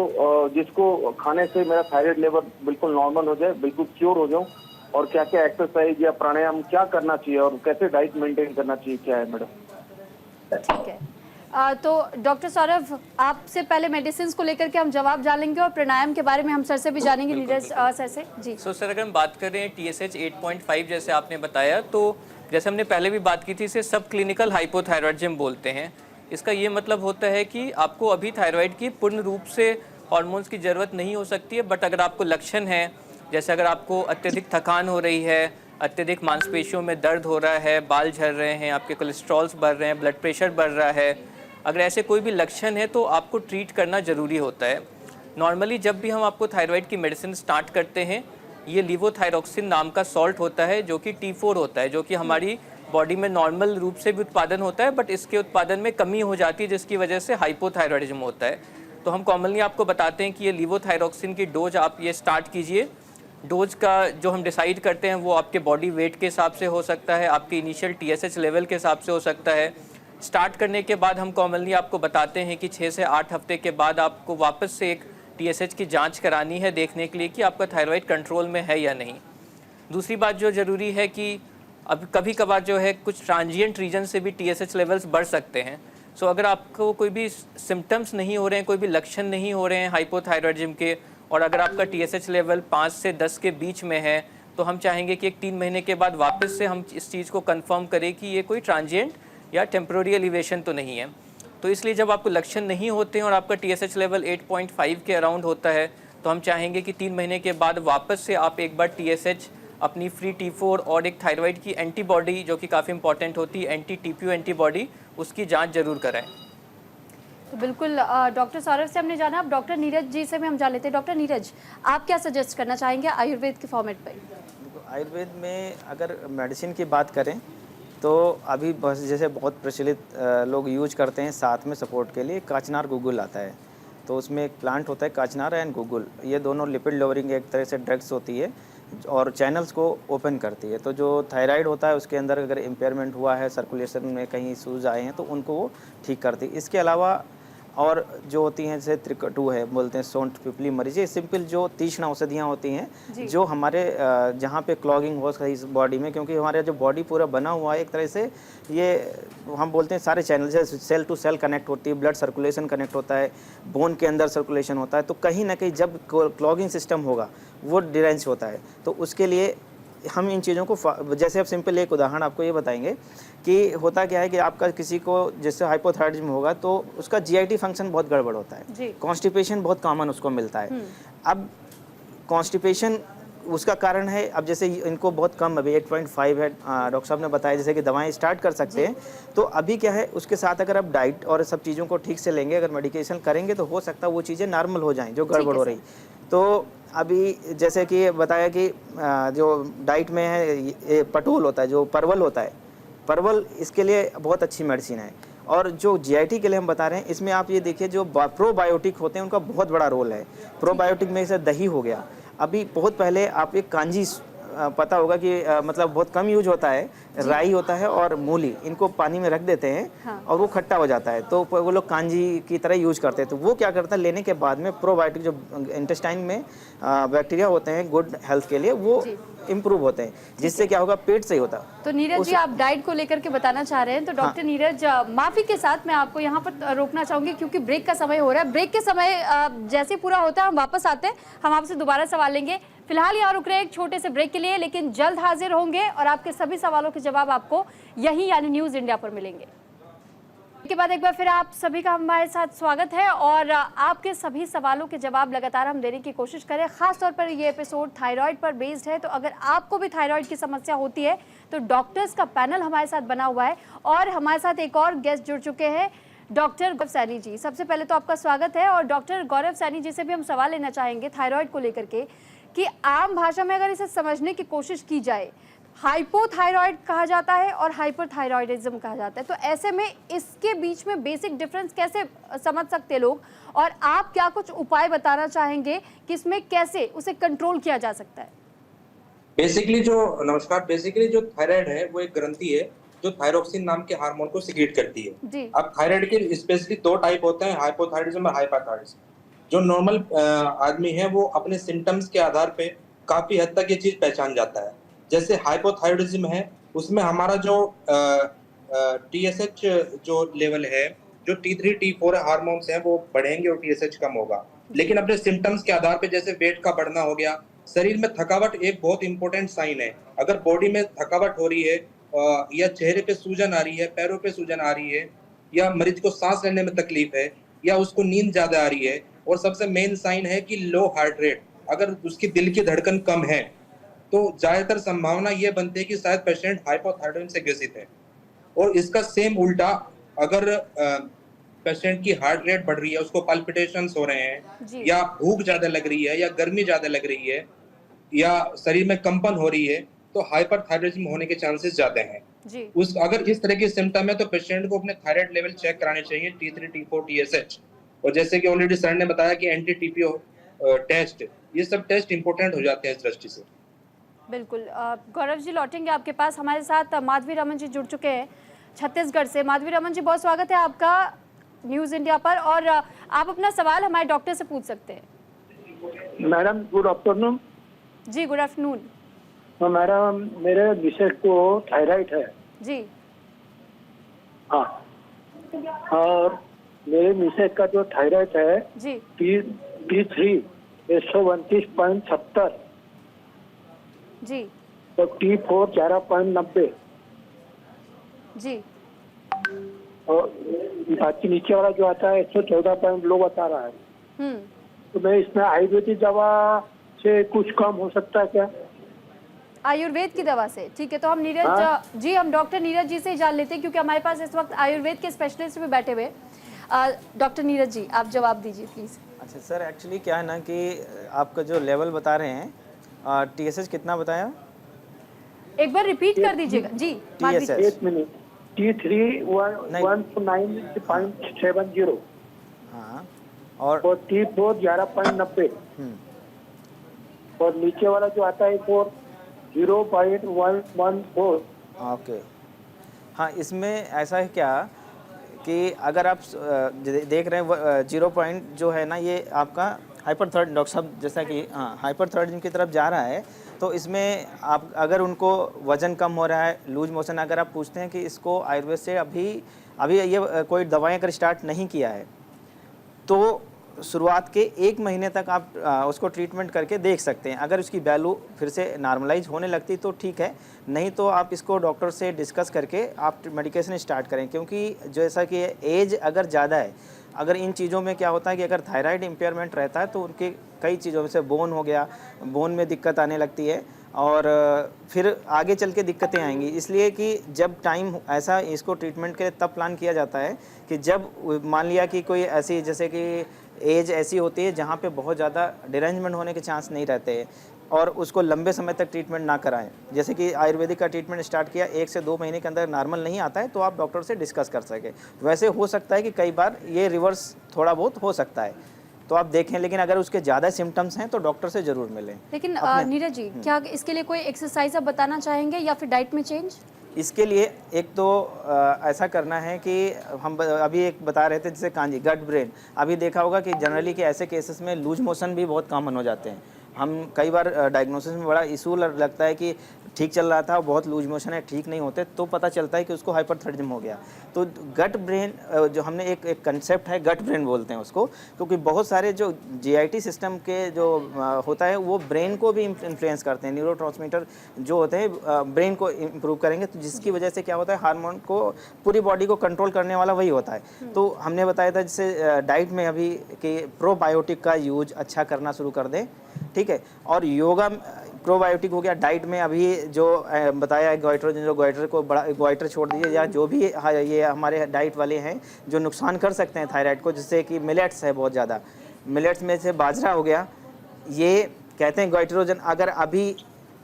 जिसको खाने से मेरा थायराइड लेवल बिल्कुल नॉर्मल हो जाए, बिल्कुल क्योर हो जाऊं, और क्या क्या एक्सरसाइज या प्राणायाम क्या करना चाहिए और कैसे डाइट मेंटेन करना चाहिए, क्या है मैडम? ठीक है, तो डॉक्टर सौरभ, आपसे पहले मेडिसिन को लेकर के हम जवाब जानेंगे और प्राणायाम के बारे में हम सर से भी जानेंगे, नीरज सर से। जी सर अगर हम बात कर रहे हैं TSH 8.5 जैसे आपने बताया, तो जैसे हमने पहले भी बात की थी, इसे सब क्लिनिकल हाइपोथायरॉयडिज्म बोलते हैं। इसका ये मतलब होता है कि आपको अभी थायराइड की पूर्ण रूप से हार्मोन्स की ज़रूरत नहीं हो सकती है, बट अगर आपको लक्षण है, जैसे अगर आपको अत्यधिक थकान हो रही है, अत्यधिक मांसपेशियों में दर्द हो रहा है, बाल झड़ रहे हैं, आपके कोलेस्ट्रॉल्स बढ़ रहे हैं, ब्लड प्रेशर बढ़ रहा है, अगर ऐसे कोई भी लक्षण है तो आपको ट्रीट करना ज़रूरी होता है। नॉर्मली जब भी हम आपको थायराइड की मेडिसिन स्टार्ट करते हैं, ये लीवोथायरोक्सिन नाम का सॉल्ट होता है जो कि T4 होता है, जो कि हमारी बॉडी में नॉर्मल रूप से भी उत्पादन होता है, बट इसके उत्पादन में कमी हो जाती है जिसकी वजह से हाइपोथायरॉयडिज्म होता है। तो हम कॉमनली आपको बताते हैं कि ये लीवोथायरोक्सिन की डोज आप ये स्टार्ट कीजिए। डोज का जो हम डिसाइड करते हैं वो आपके बॉडी वेट के हिसाब से हो सकता है, आपके इनिशियल TSH लेवल के हिसाब से हो सकता है। स्टार्ट करने के बाद हम कॉमनली आपको बताते हैं कि 6 से 8 हफ्ते के बाद आपको वापस से एक TSH की जांच करानी है, देखने के लिए कि आपका थायराइड कंट्रोल में है या नहीं। दूसरी बात जो ज़रूरी है कि अब कभी कभार जो है कुछ ट्रांजिएंट रीजन से भी TSH लेवल्स बढ़ सकते हैं। सो अगर आपको कोई भी सिम्टम्स नहीं हो रहे हैं, कोई भी लक्षण नहीं हो रहे हैं हाइपोथायरॉयडिज्म के, और अगर आपका TSH लेवल 5 से 10 के बीच में है, तो हम चाहेंगे कि एक 3 महीने के बाद वापस से हम इस चीज़ को कंफर्म करें कि ये कोई ट्रांजिएंट या टेम्प्रोरी एलिवेशन तो नहीं है। तो इसलिए जब आपको लक्षण नहीं होते हैं और आपका TSH लेवल 8.5 के अराउंड होता है, तो हम चाहेंगे कि 3 महीने के बाद वापस से आप एक बार TSH, अपनी फ्री T4 और एक थायराइड की एंटीबॉडी जो कि काफ़ी इंपॉर्टेंट होती है, एंटी-TPO एंटीबॉडी, उसकी जांच जरूर कराएं। तो बिल्कुल डॉक्टर सौरभ से हमने जाना, अब डॉक्टर नीरज जी से भी हम जान लेते हैं। डॉक्टर नीरज, आप क्या सजेस्ट करना चाहेंगे आयुर्वेद के फॉर्मेट पर? आयुर्वेद में अगर मेडिसिन की बात करें तो अभी बस जैसे बहुत प्रचलित लोग यूज करते हैं साथ में सपोर्ट के लिए, काचनार गुगुल आता है। तो उसमें एक प्लांट होता है काचनार एंड गुगुल, ये दोनों लिपिड लोअरिंग एक तरह से ड्रग्स होती है और चैनल्स को ओपन करती है। तो जो थायराइड होता है उसके अंदर अगर इम्पेयरमेंट हुआ है, सर्कुलेशन में कहीं इशूज़ आए हैं, तो उनको वो ठीक करती है। इसके अलावा और जो होती हैं जैसे त्रिकटु है, बोलते हैं सौंठ, पिपली, मरीज, ये सिंपल जो तीक्ष्ण औषधियाँ होती हैं जो हमारे जहाँ पे क्लॉगिंग हो इस बॉडी में, क्योंकि हमारे जो बॉडी पूरा बना हुआ है एक तरह से, ये हम बोलते हैं सारे चैनल से सेल टू सेल कनेक्ट होती है, ब्लड सर्कुलेशन कनेक्ट होता है, बोन के अंदर सर्कुलेशन होता है। तो कहीं ना कहीं जब क्लॉगिंग सिस्टम होगा वो डिरेंच होता है। तो उसके लिए हम इन चीज़ों को, जैसे अब सिंपल एक उदाहरण आपको ये बताएंगे कि होता क्या है कि आपका किसी को जैसे हाइपोथायरॉयडिज्म होगा तो उसका GIT फंक्शन बहुत गड़बड़ होता है, कॉन्स्टिपेशन बहुत कॉमन उसको मिलता है। अब कॉन्स्टिपेशन उसका कारण है, अब जैसे इनको बहुत कम, अभी 8.5 है, डॉक्टर साहब ने बताया जैसे कि दवाएं स्टार्ट कर सकते हैं। तो अभी क्या है, उसके साथ अगर आप डाइट और सब चीज़ों को ठीक से लेंगे, अगर मेडिकेशन करेंगे, तो हो सकता है वो चीज़ें नॉर्मल हो जाएं जो गड़बड़ हो रही। तो अभी जैसे कि बताया कि जो डाइट में है पटोल होता है, जो परवल होता है, परवल इसके लिए बहुत अच्छी मेडिसिन है। और जो GIT के लिए हम बता रहे हैं, इसमें आप ये देखिए जो प्रोबायोटिक होते हैं उनका बहुत बड़ा रोल है। प्रोबायोटिक में जैसे दही हो गया, अभी बहुत पहले आप एक कांजी पता होगा कि मतलब बहुत कम यूज होता है, राई होता है और मूली, इनको पानी में रख देते हैं और वो खट्टा हो जाता है, तो वो लोग कांजी की तरह यूज करते हैं। तो वो क्या करता है, लेने के बाद में प्रोबायोटिक जो इंटेस्टाइन में बैक्टीरिया होते हैं गुड हेल्थ के लिए, वो इम्प्रूव होते हैं, जिससे क्या होगा, पेट सही होता है। तो नीरज जी, आप डाइट को लेकर के बताना चाह रहे हैं, तो डॉक्टर नीरज, माफी के साथ मैं आपको यहाँ पर रोकना चाहूंगी क्योंकि ब्रेक का समय हो रहा है। ब्रेक के समय जैसे पूरा होता है हम वापस आते हैं, हम आपसे दोबारा सवाल लेंगे। फिलहाल यहाँ रुक रहे हैं एक छोटे से ब्रेक के लिए, लेकिन जल्द हाजिर होंगे और आपके सभी सवालों के जवाब आपको यही यानी न्यूज इंडिया पर मिलेंगे। के बाद एक बार फिर आप सभी का हमारे साथ स्वागत है और आपके सभी सवालों के जवाब लगातार हम देने की कोशिश करें। खास तौर पर ये एपिसोड थायराइड पर बेस्ड है, तो अगर आपको भी थायराइड की समस्या होती है तो डॉक्टर्स का पैनल हमारे साथ बना हुआ है और हमारे साथ एक और गेस्ट जुड़ चुके हैं, डॉक्टर गौरव सैनी जी। सबसे पहले तो आपका स्वागत है और डॉक्टर गौरव सैनी जी से भी हम सवाल लेना चाहेंगे थायराइड को लेकर के कि आम भाषा में अगर इसे समझने की कोशिश की जाए, हाइपोथायरॉयड कहा जाता है और हाइपरथायरॉयडिज्म कहा जाता है, तो ऐसे में इसके बीच में बेसिक डिफरेंस कैसे समझ सकते लोग, और आप क्या कुछ उपाय बताना चाहेंगे कि इसमें कैसे उसे कंट्रोल किया जा सकता है? बेसिकली जो थायराइड है वो एक ग्रंथि है जो थायरोक्सिन नाम के हार्मोन को सिक्रीट करती है। जी अब थायराइड के स्पेशली दो टाइप होते हैं, हाइपोथायराइडिज्म और हाइपरथायराइडिज्म। जो नॉर्मल आदमी है वो अपने सिम्टम्स के आधार पे काफी हद तक ये चीज पहचान जाता है। जैसे हाइपोथायराइडिज्म है उसमें हमारा जो TSH जो लेवल है, जो T3 T4 हार्मोन्स हैं वो बढ़ेंगे और TSH कम होगा। लेकिन अपने सिम्टम्स के आधार पे जैसे वेट का बढ़ना हो गया, शरीर में थकावट एक बहुत इंपॉर्टेंट साइन है। अगर बॉडी में थकावट हो रही है या चेहरे पे सूजन आ रही है, पैरों पे सूजन आ रही है, या मरीज को सांस लेने में तकलीफ है, या उसको नींद ज्यादा आ रही है, और सबसे मेन साइन है कि लो हार्ट रेट, अगर उसकी दिल की धड़कन कम है, तो ज्यादातर संभावना यह बनती है कि शायद पेशेंट हाइपोथायराइडिज्म से ग्रसित है। और इसका सेम उल्टा, अगर पेशेंट की हार्ट रेट बढ़ रही है, उसको पाल्पिटेशंस हो रहे हैं, या भूख ज्यादा लग रही है, या गर्मी ज्यादा लग रही है, या शरीर में कंपन हो रही है, तो हाइपरथायराइडिज्म होने के चांसेस ज्यादा हैं। अगर इस तरह के सिम्टम है तो पेशेंट को अपने थायराइड लेवल चेक कराने चाहिए, T3 T4 TSH। और जैसे कि ऑलरेडी सर ने बताया कि एंटी TPO टेस्ट, ये सब टेस्ट इंपॉर्टेंट हो जाते हैं इस दृष्टि से। बिल्कुल। गौरव जी लौटेंगे आपके पास। हमारे साथ माधवी रमन जी जुड़ चुके हैं छत्तीसगढ़ से। माधवी रमन जी, बहुत स्वागत है आपका न्यूज़ इंडिया पर, और आप अपना सवाल हमारे डॉक्टर से पूछ सकते हैं। Madam good afternoon. जी गुड आफ्टरनून। तो मैडम मेरे मिसेज को थायराइड है जी। हाँ, और मेरे मिसेज का जो थायराइड है जी T3 129.70 जी, तो T4 11.90 जी, और बाकी नीचे वाला जो आता है 114 लो बता रहा है। तो मैं इसमें आयुर्वेदिक दवा से कुछ कम हो सकता है क्या? आयुर्वेद की दवा से? ठीक है, तो हम नीरज जी, हम डॉक्टर नीरज जी से ही जान लेते हैं, क्योंकि हमारे पास इस वक्त आयुर्वेद के स्पेशलिस्ट भी बैठे हुए। डॉक्टर नीरज जी, आप जवाब दीजिए प्लीज। अच्छा सर, एक्चुअली क्या है ना कि आपका जो लेवल बता रहे हैं, TSH कितना बताया? एक बार रिपीट कर दीजिएगा जी। एक मिनट, T3 119.70 हाँ, और T4 11.90 और नीचे वाला जो आता है 0.114। ओके, हाँ, इसमें ऐसा है क्या कि अगर आप देख रहे हैं 0 पॉइंट जो है ना, ये आपका हाइपरथायराइड, डॉक्टर साहब जैसा कि हाँ हाइपरथायराइडिज्म की तरफ जा रहा है, तो इसमें आप अगर उनको वज़न कम हो रहा है, लूज मोशन, अगर आप पूछते हैं कि इसको आयुर्वेद से अभी ये कोई दवाएं अगर स्टार्ट नहीं किया है, तो शुरुआत के 1 महीने तक आप उसको ट्रीटमेंट करके देख सकते हैं। अगर उसकी वैल्यू फिर से नॉर्मलाइज होने लगती तो ठीक है, नहीं तो आप इसको डॉक्टर से डिस्कस करके आप मेडिकेशन स्टार्ट करें। क्योंकि जैसा कि एज अगर ज़्यादा है, अगर इन चीज़ों में क्या होता है कि अगर थायराइड इम्पेयरमेंट रहता है तो उनके कई चीज़ों में से बोन हो गया, बोन में दिक्कत आने लगती है और फिर आगे चल के दिक्कतें आएंगी। इसलिए कि जब टाइम ऐसा इसको ट्रीटमेंट के तब प्लान किया जाता है कि जब मान लिया कि कोई ऐसी जैसे कि एज ऐसी होती है जहाँ पे बहुत ज़्यादा डिरेंजमेंट होने के चांस नहीं रहते हैं और उसको लंबे समय तक ट्रीटमेंट ना कराएं। जैसे कि आयुर्वेदिक का ट्रीटमेंट स्टार्ट किया, 1 से 2 महीने के अंदर नॉर्मल नहीं आता है तो आप डॉक्टर से डिस्कस कर सकें। वैसे हो सकता है कि कई बार ये रिवर्स थोड़ा बहुत हो सकता है, तो आप देखें, लेकिन अगर उसके ज़्यादा सिम्टम्स हैं तो डॉक्टर से ज़रूर मिलें। लेकिन नीरज जी, क्या इसके लिए कोई एक्सरसाइज आप बताना चाहेंगे या फिर डाइट में चेंज? इसके लिए एक तो ऐसा करना है कि हम अभी एक बता रहे थे जैसे कांजी गट ब्रेन, अभी देखा होगा कि जनरली कि ऐसे केसेस में लूज मोशन भी बहुत कॉमन हो जाते हैं। हम कई बार डायग्नोसिस में बड़ा इशू लगता है कि ठीक चल रहा था, बहुत लूज मोशन है, ठीक नहीं होते, तो पता चलता है कि उसको हाइपरथायराइडिज्म हो गया। तो गट ब्रेन जो हमने एक कंसेप्ट है, गट ब्रेन बोलते हैं उसको, क्योंकि बहुत सारे जो GIT सिस्टम के जो होता है वो ब्रेन को भी इन्फ्लुएंस करते हैं। न्यूरोट्रांसमीटर जो होते हैं ब्रेन को इम्प्रूव करेंगे, तो जिसकी वजह से क्या होता है, हार्मोन को पूरी बॉडी को कंट्रोल करने वाला वही होता है। तो हमने बताया था जैसे डाइट में अभी कि प्रोबायोटिक का यूज अच्छा करना शुरू कर दें, ठीक है, और योगा प्रोबायोटिक हो गया। डाइट में अभी जो बताया है गोइटर को बड़ा, गोइटर छोड़ दीजिए, या जो भी ये हमारे डाइट वाले हैं जो नुकसान कर सकते हैं थायराइड को, जैसे कि मिलेट्स है बहुत ज़्यादा, मिलेट्स में से बाजरा हो गया, ये कहते हैं गोइट्रोजन, अगर अभी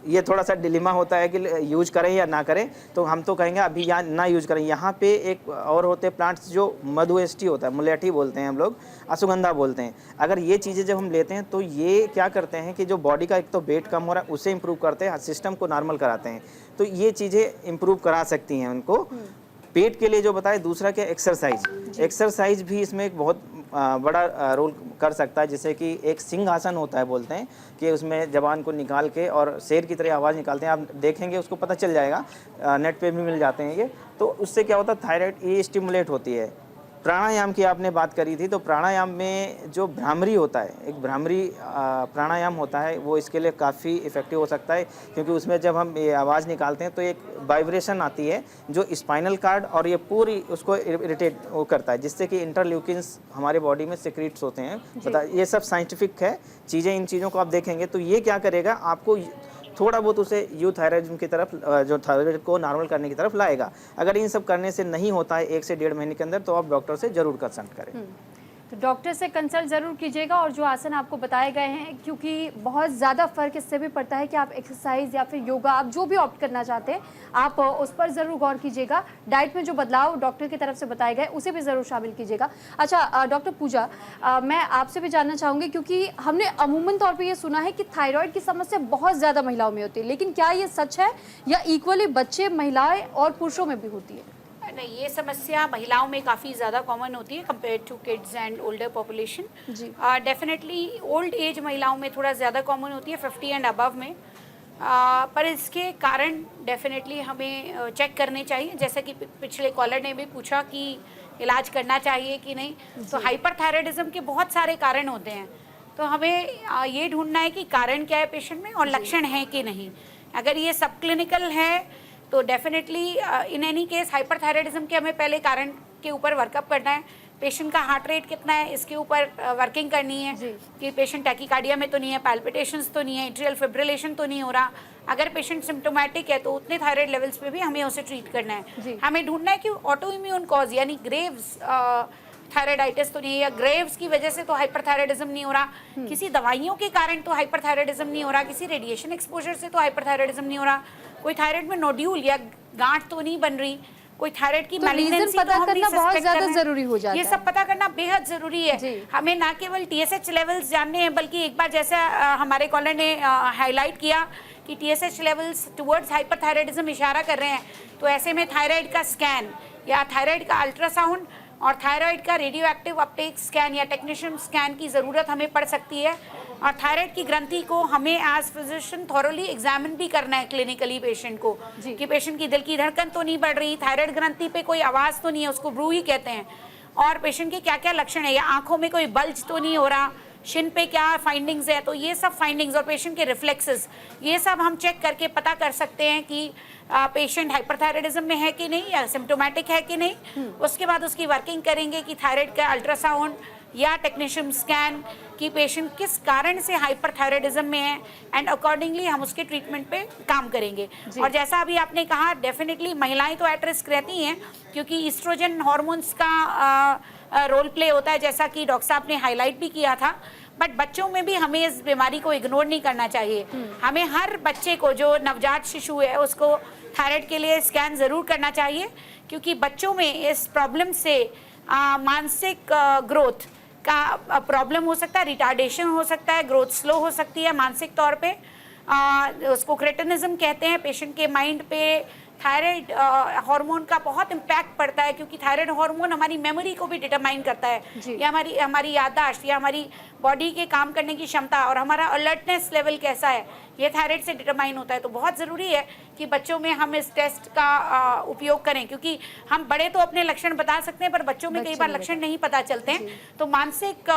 ये थोड़ा सा डिलेमा होता है कि यूज करें या ना करें। तो हम तो कहेंगे अभी यहाँ ना यूज करें। यहाँ पे एक और होते हैं प्लांट्स जो मधुएस्टी होता है, मुलेठी बोलते हैं हम लोग, अश्वगंधा बोलते हैं। अगर ये चीज़ें जब हम लेते हैं तो ये क्या करते हैं कि जो बॉडी का एक तो वेट कम हो रहा है उसे इम्प्रूव करते हैं, सिस्टम को नॉर्मल कराते हैं। तो ये चीज़ें इम्प्रूव करा सकती हैं उनको। पेट के लिए जो बताए, दूसरा क्या, एक्सरसाइज। एक्सरसाइज भी इसमें एक बहुत बड़ा रोल कर सकता है। जैसे कि एक सिंहासन होता है, बोलते हैं कि उसमें जबान को निकाल के और शेर की तरह आवाज़ निकालते हैं। आप देखेंगे, उसको पता चल जाएगा, नेट पे भी मिल जाते हैं ये। तो उससे क्या होता है, थायराइड ये स्टिमुलेट होती है। प्राणायाम की आपने बात करी थी, तो प्राणायाम में जो भ्रामरी होता है, एक भ्रामरी प्राणायाम होता है, वो इसके लिए काफ़ी इफ़ेक्टिव हो सकता है। क्योंकि उसमें जब हम ये आवाज़ निकालते हैं तो एक वाइब्रेशन आती है जो स्पाइनल कार्ड और ये पूरी उसको इरिटेट वो करता है, जिससे कि इंटरल्यूकिन्स हमारे बॉडी में सिक्रीट्स होते हैं। पता, ये सब साइंटिफिक है चीज़ें। इन चीज़ों को आप देखेंगे तो ये क्या करेगा, आपको थोड़ा बहुत उसे यूथायराइडिज्म की तरफ, जो थायराइड को नॉर्मल करने की तरफ लाएगा। अगर इन सब करने से नहीं होता है 1 से 1.5 महीने के अंदर, तो आप डॉक्टर से ज़रूर कंसल्ट करें। तो डॉक्टर से कंसल्ट ज़रूर कीजिएगा। और जो आसन आपको बताए गए हैं, क्योंकि बहुत ज़्यादा फ़र्क इससे भी पड़ता है कि आप एक्सरसाइज या फिर योगा, आप जो भी ऑप्ट करना चाहते हैं, आप उस पर ज़रूर गौर कीजिएगा। डाइट में जो बदलाव डॉक्टर की तरफ से बताए गए उसे भी ज़रूर शामिल कीजिएगा। अच्छा डॉक्टर पूजा, मैं आपसे भी जानना चाहूँगी, क्योंकि हमने अमूमन तौर पर ये सुना है कि थायराइड की समस्या बहुत ज़्यादा महिलाओं में होती है, लेकिन क्या ये सच है या इक्वली बच्चे, महिलाएँ और पुरुषों में भी होती है? नहीं, ये समस्या महिलाओं में काफ़ी ज़्यादा कॉमन होती है compare to kids and older population. जी। डेफिनेटली ओल्ड एज महिलाओं में थोड़ा ज़्यादा कॉमन होती है, 50 एंड अबव में। पर इसके कारण डेफिनेटली हमें चेक करने चाहिए। जैसे कि पिछले कॉलर ने भी पूछा कि इलाज करना चाहिए कि नहीं, तो हाइपरथायराइडिज्म के बहुत सारे कारण होते हैं। तो हमें ये ढूंढना है कि कारण क्या है पेशेंट में और लक्षण हैं कि नहीं। अगर ये सब क्लिनिकल है तो definitely in any case hyperthyroidism के हमें पहले कारण के ऊपर वर्कअप करना है। पेशेंट का हार्ट रेट कितना है, इसके ऊपर वर्किंग करनी है कि पेशेंट टैकीकार्डिया में तो नहीं है, पैल्पिटेशंस तो नहीं है, एट्रियल फिब्रिलेशन तो नहीं हो रहा। अगर पेशेंट सिम्टोमेटिक है तो उतने थायराइड लेवल्स पे भी हमें उसे ट्रीट करना है। हमें ढूंढना है कि ऑटो इम्यून कॉज यानी ग्रेव्स थायराइडाइटिस तो नहीं है, या ग्रेव्स की वजह से तो हाइपरथायराइडिज्म नहीं हो रहा, किसी दवाइयों के कारण तो हाइपरथायराइडिज्म नहीं हो रहा, किसी रेडिएशन एक्सपोजर से तो हाइपरथायराइडिज्म नहीं हो रहा, कोई थायराइड में नोड्यूल या गांठ तो नहीं बन रही, कोई थायराइड की मैलिग्नेंसी पता करना बहुत ज्यादा जरूरी हो जाता है। ये सब पता करना बेहद जरूरी है। हमें ना केवल TSH लेवल्स जानने हैं, बल्कि एक बार जैसा हमारे कॉलर ने हाईलाइट किया कि TSH लेवल्स टुवर्ड्स हाइपरथायराइडिज्म इशारा कर रहे हैं, तो ऐसे में थायराइड का स्कैन या थायराइड का अल्ट्रासाउंड और थायराइड का रेडियो एक्टिव अपटेक स्कैन या टेक्नीशियन स्कैन की ज़रूरत हमें पड़ सकती है। और थायराइड की ग्रंथि को हमें एज फिजिशियन थॉरोली एग्जामिन भी करना है क्लिनिकली पेशेंट को, कि पेशेंट की दिल की धड़कन तो नहीं बढ़ रही, थायराइड ग्रंथि पे कोई आवाज़ तो नहीं है, उसको ब्रूही कहते हैं, और पेशेंट के क्या क्या लक्षण है, या आंखों में कोई बल्ज तो नहीं हो रहा, शिन पे क्या फाइंडिंग्स है। तो ये सब फाइंडिंग्स और पेशेंट के रिफ्लेक्सेस, ये सब हम चेक करके पता कर सकते हैं कि पेशेंट हाइपरथायराइडिज्म में है कि नहीं या सिम्टोमेटिक है कि नहीं। उसके बाद उसकी वर्किंग करेंगे कि थायराइड का अल्ट्रासाउंड या टेक्नीशियन स्कैन कि पेशेंट किस कारण से हाइपरथायराइडिज्म में है, एंड अकॉर्डिंगली हम उसके ट्रीटमेंट पे काम करेंगे। और जैसा अभी आपने कहा, डेफिनेटली महिलाएं तो एट रिस्क रहती हैं, क्योंकि ईस्ट्रोजन हार्मोन्स का रोल प्ले होता है, जैसा कि डॉक्टर साहब ने हाईलाइट भी किया था। बट बच्चों में भी हमें इस बीमारी को इग्नोर नहीं करना चाहिए। हमें हर बच्चे को, जो नवजात शिशु है, उसको थायराइड के लिए स्कैन ज़रूर करना चाहिए, क्योंकि बच्चों में इस प्रॉब्लम से मानसिक ग्रोथ का प्रॉब्लम हो सकता है, रिटार्डेशन हो सकता है, ग्रोथ स्लो हो सकती है मानसिक तौर पे। उसको क्रेटिनिज्म कहते हैं। पेशेंट के माइंड पे थायराइड हार्मोन का बहुत इम्पैक्ट पड़ता है, क्योंकि थायराइड हार्मोन हमारी मेमोरी को भी डिटरमाइन करता है, या हमारी याददाश्त या हमारी बॉडी के काम करने की क्षमता और हमारा अलर्टनेस लेवल कैसा है, ये थायराइड से डिटरमाइन होता है। तो बहुत ज़रूरी है कि बच्चों में हम इस टेस्ट का उपयोग करें, क्योंकि हम बड़े तो अपने लक्षण बता सकते हैं, पर बच्चों में कई बार लक्षण नहीं पता चलते हैं। तो मानसिक,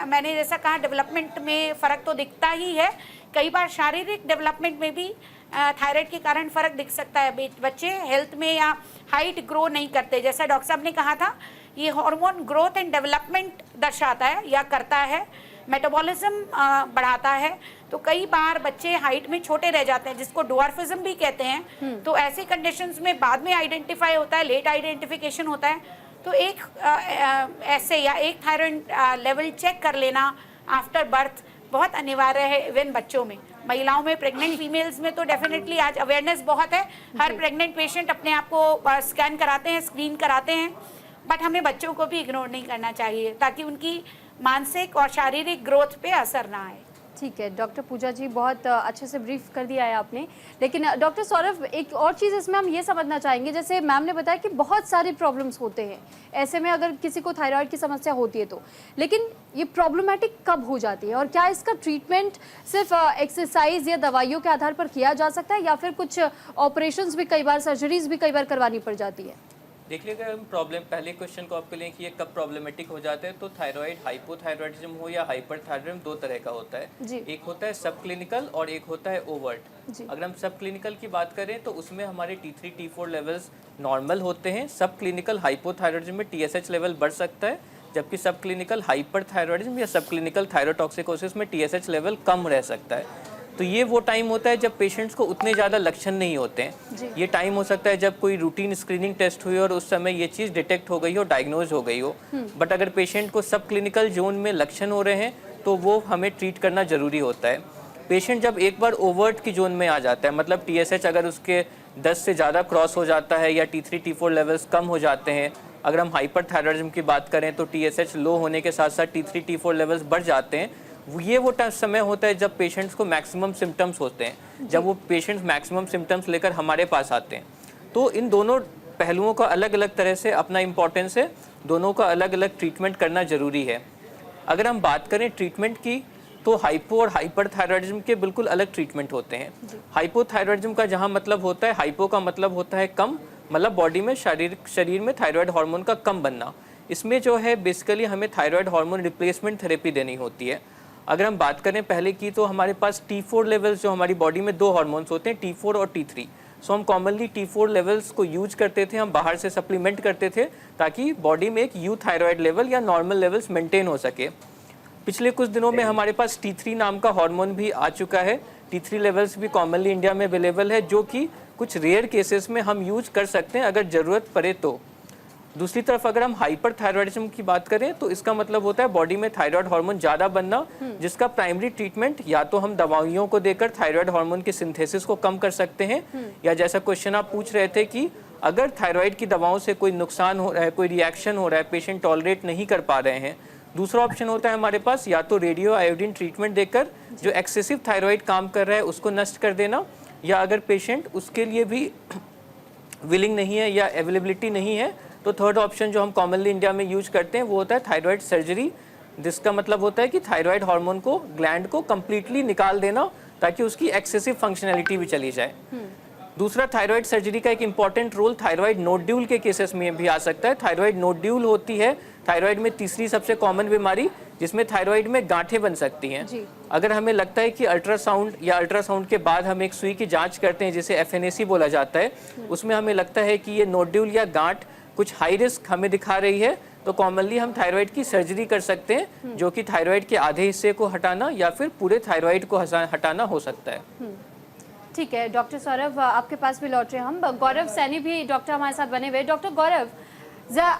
मैंने जैसा कहा, डेवलपमेंट में फ़र्क तो दिखता ही है, कई बार शारीरिक डेवलपमेंट में भी थायराइड के कारण फ़र्क दिख सकता है। बच्चे हेल्थ में या हाइट ग्रो नहीं करते, जैसा डॉक्टर साहब ने कहा था, ये हार्मोन ग्रोथ एंड डेवलपमेंट दर्शाता है या करता है, मेटाबॉलिज्म बढ़ाता है। तो कई बार बच्चे हाइट में छोटे रह जाते हैं, जिसको ड्वार्फिज्म भी कहते हैं। तो ऐसी कंडीशंस में बाद में आइडेंटिफाई होता है, लेट आइडेंटिफिकेशन होता है। तो एक ऐसे या एक थायराइड लेवल चेक कर लेना आफ्टर बर्थ बहुत अनिवार्य है, इवन बच्चों में। महिलाओं में, प्रेग्नेंट फीमेल्स में तो डेफिनेटली आज अवेयरनेस बहुत है। हर प्रेग्नेंट पेशेंट अपने आप को स्कैन कराते हैं, स्क्रीन कराते हैं, बट हमें बच्चों को भी इग्नोर नहीं करना चाहिए ताकि उनकी मानसिक और शारीरिक ग्रोथ पे असर ना आए। ठीक है डॉक्टर पूजा जी, बहुत अच्छे से ब्रीफ कर दिया है आपने। लेकिन डॉक्टर सौरभ, एक और चीज़ इसमें हम ये समझना चाहेंगे, जैसे मैम ने बताया कि बहुत सारे प्रॉब्लम्स होते हैं, ऐसे में अगर किसी को थायराइड की समस्या होती है तो, लेकिन ये प्रॉब्लमेटिक कब हो जाती है और क्या इसका ट्रीटमेंट सिर्फ एक्सरसाइज या दवाइयों के आधार पर किया जा सकता है या फिर कुछ ऑपरेशंस भी कई बार, सर्जरीज भी कई बार करवानी पड़ जाती है? देखिए, अगर हम प्रॉब्लम, पहले क्वेश्चन को आपके लिए कि ये कब प्रॉब्लमेटिक हो जाता है, तो थायराइड हाइपोथायरॉयडिज्म हो या हाइपरथायरॉयडिज्म दो तरह का होता है। एक होता है सब क्लिनिकल और एक होता है ओवर्ट। अगर हम सब क्लिनिकल की बात करें तो उसमें हमारे T3 T4 लेवल्स नॉर्मल होते हैं। सब क्लिनिकल हाइपोथायरॉयडिज्म में TSH लेवल बढ़ सकता है, जबकि सब क्लिनिकल हाइपरथायरॉयडिज्म या सब क्लिनिकल थायरोटॉक्सिकोसिस में TSH लेवल कम रह सकता है। तो ये वो टाइम होता है जब पेशेंट्स को उतने ज़्यादा लक्षण नहीं होते हैं। ये टाइम हो सकता है जब कोई रूटीन स्क्रीनिंग टेस्ट हुई और उस समय ये चीज़ डिटेक्ट हो गई हो, डायग्नोज हो गई हो। बट अगर पेशेंट को सब क्लिनिकल जोन में लक्षण हो रहे हैं तो वो हमें ट्रीट करना ज़रूरी होता है। पेशेंट जब एक बार ओवर्ट की जोन में आ जाता है, मतलब TSH अगर उसके 10 से ज़्यादा क्रॉस हो जाता है या T3 T4 लेवल्स कम हो जाते हैं, अगर हम हाइपरथायरॉयडिज्म की बात करें तो TSH लो होने के साथ साथ T3 T4 लेवल्स बढ़ जाते हैं, ये वो समय होता है जब पेशेंट्स को मैक्सिमम सिम्टम्स होते हैं, जब वो पेशेंट्स मैक्सिमम सिम्टम्स लेकर हमारे पास आते हैं। तो इन दोनों पहलुओं का अलग अलग तरह से अपना इम्पोर्टेंस है, दोनों का अलग अलग ट्रीटमेंट करना ज़रूरी है। अगर हम बात करें ट्रीटमेंट की तो हाइपो और हाइपरथायरॉयडिज्म के बिल्कुल अलग ट्रीटमेंट होते हैं। हाइपोथायरॉयडिज्म का जहाँ मतलब होता है, हाइपो का मतलब होता है कम, मतलब बॉडी में शरीर में थायराइड हार्मोन का कम बनना। इसमें जो है बेसिकली हमें थायराइड हार्मोन रिप्लेसमेंट थेरेपी देनी होती है। अगर हम बात करें पहले की तो हमारे पास T4 लेवल्स, जो हमारी बॉडी में दो हार्मोन्स होते हैं T4 और T3, सो हम कॉमनली T4 लेवल्स को यूज करते थे, हम बाहर से सप्लीमेंट करते थे ताकि बॉडी में एक यूथायरॉयड लेवल या नॉर्मल लेवल्स मेंटेन हो सके। पिछले कुछ दिनों में हमारे पास T3 नाम का हार्मोन भी आ चुका है। T3 लेवल्स भी कॉमनली इंडिया में अवेलेबल है, जो कि कुछ रेयर केसेस में हम यूज कर सकते हैं अगर ज़रूरत पड़े तो। दूसरी तरफ अगर हम हाइपरथायरॉयडिज्म की बात करें तो इसका मतलब होता है बॉडी में थायराइड हार्मोन ज़्यादा बनना, जिसका प्राइमरी ट्रीटमेंट या तो हम दवाइयों को देकर थायराइड हार्मोन की सिंथेसिस को कम कर सकते हैं, या जैसा क्वेश्चन आप पूछ रहे थे कि अगर थायराइड की दवाओं से कोई नुकसान हो रहा है, कोई रिएक्शन हो रहा है, पेशेंट टॉलरेट नहीं कर पा रहे हैं, दूसरा ऑप्शन होता है हमारे पास या तो रेडियो आयोडीन ट्रीटमेंट देकर जो एक्सेसिव थायराइड काम कर रहा है उसको नष्ट कर देना, या अगर पेशेंट उसके लिए भी विलिंग नहीं है या अवेलेबिलिटी नहीं है तो थर्ड ऑप्शन जो हम कॉमनली इंडिया में यूज करते हैं वो होता है थायराइड सर्जरी, जिसका मतलब होता है कि थायराइड हार्मोन को, ग्लैंड को कम्प्लीटली निकाल देना ताकि उसकी एक्सेसिव फंक्शनैलिटी भी चली जाए। दूसरा, थायराइड सर्जरी का एक इंपॉर्टेंट रोल थायराइड नोड्यूल के केसेस में भी आ सकता है। थायराइड नोड्यूल होती है थायराइड में तीसरी सबसे कॉमन बीमारी, जिसमें थायराइड में गांठें बन सकती हैं। अगर हमें लगता है कि अल्ट्रासाउंड या अल्ट्रासाउंड के बाद हम एक सुई की जांच करते हैं जिसे FNAC बोला जाता है, उसमें हमें लगता है कि ये नोड्यूल या गांठ कुछ हाई रिस्क हमें दिखा रही है, तो कॉमनली हम थायराइड की सर्जरी कर सकते हैं, जो कि थायराइड के आधे हिस्से को हटाना या फिर पूरे थायराइड को हटाना हो सकता है। ठीक है डॉक्टर सौरभ, आपके पास भी लौट रहे हैं हम। गौरव सैनी भी डॉक्टर हमारे साथ बने हुए। डॉक्टर गौरव,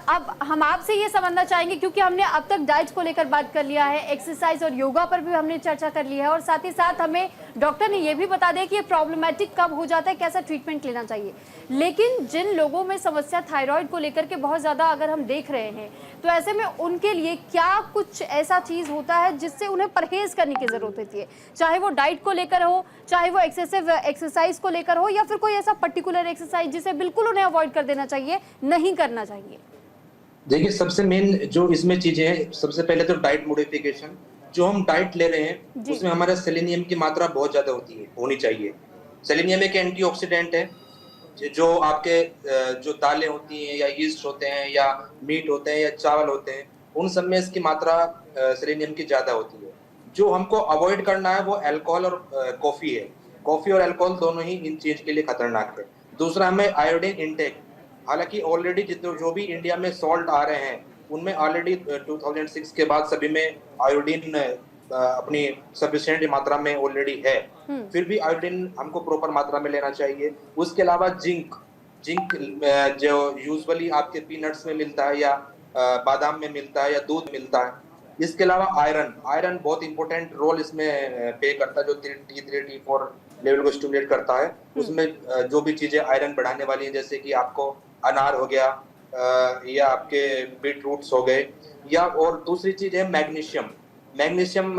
अब हम आपसे ये समझना चाहेंगे, क्योंकि हमने अब तक डाइट को लेकर बात कर लिया है, एक्सरसाइज और योगा पर भी हमने चर्चा कर ली है, और साथ ही साथ हमें डॉक्टर ने ये भी बता दिया कि ये प्रॉब्लमेटिक कब हो जाता है, कैसा ट्रीटमेंट लेना चाहिए। लेकिन जिन लोगों में समस्या थायराइड को लेकर के बहुत ज़्यादा अगर हम देख रहे हैं, तो ऐसे में उनके लिए क्या कुछ ऐसा चीज़ होता है जिससे उन्हें परहेज़ करने की ज़रूरत होती है, चाहे वो डाइट को लेकर हो, चाहे वो एक्सेसिव एक्सरसाइज को लेकर हो, या फिर कोई ऐसा पर्टिकुलर एक्सरसाइज जिसे बिल्कुल उन्हें अवॉइड कर देना चाहिए, नहीं करना चाहिए? देखिए, सबसे मेन जो इसमें चीजें हैं, सबसे पहले तो डाइट मॉडिफिकेशन। जो हम डाइट ले रहे हैं उसमें हमारा सेलेनियम की मात्रा बहुत ज्यादा होनी चाहिए। सेलेनियम एक एंटीऑक्सीडेंट है, जो आपके जो दालें होती हैं या यीस्ट होते हैं या मीट होते हैं या चावल होते हैं, उन सब में इसकी मात्रा सेलेनियम की ज्यादा होती है। जो हमको अवॉइड करना है वो अल्कोहल और कॉफी है। कॉफी और अल्कोहल दोनों ही इन चीज के लिए खतरनाक है। दूसरा, हमें आयोडीन इंटेक, हालांकि ऑलरेडी जितने जो भी इंडिया में सॉल्ट आ रहे हैं उनमें ऑलरेडी 2006 के बाद सभी में आयोडीन अपनी सफिशिएंट मात्रा में ऑलरेडी है, फिर भी आयोडीन हमको प्रॉपर मात्रा में लेना चाहिए। उसके अलावा जिंक जो यूजुअली आपके पीनट्स में मिलता है या बादाम में मिलता है या दूध मिलता है, इसके अलावा आयरन आयरन बहुत इंपॉर्टेंट रोल इसमें पे करता है, जो T3 T4 लेवल को स्टिमुलेट करता है। उसमें जो भी चीजें आयरन बढ़ाने वाली हैं, जैसे कि आपको अनार हो गया या आपके बीट रूट्स हो गए, या और दूसरी चीज है मैग्नीशियम। मैग्नीशियम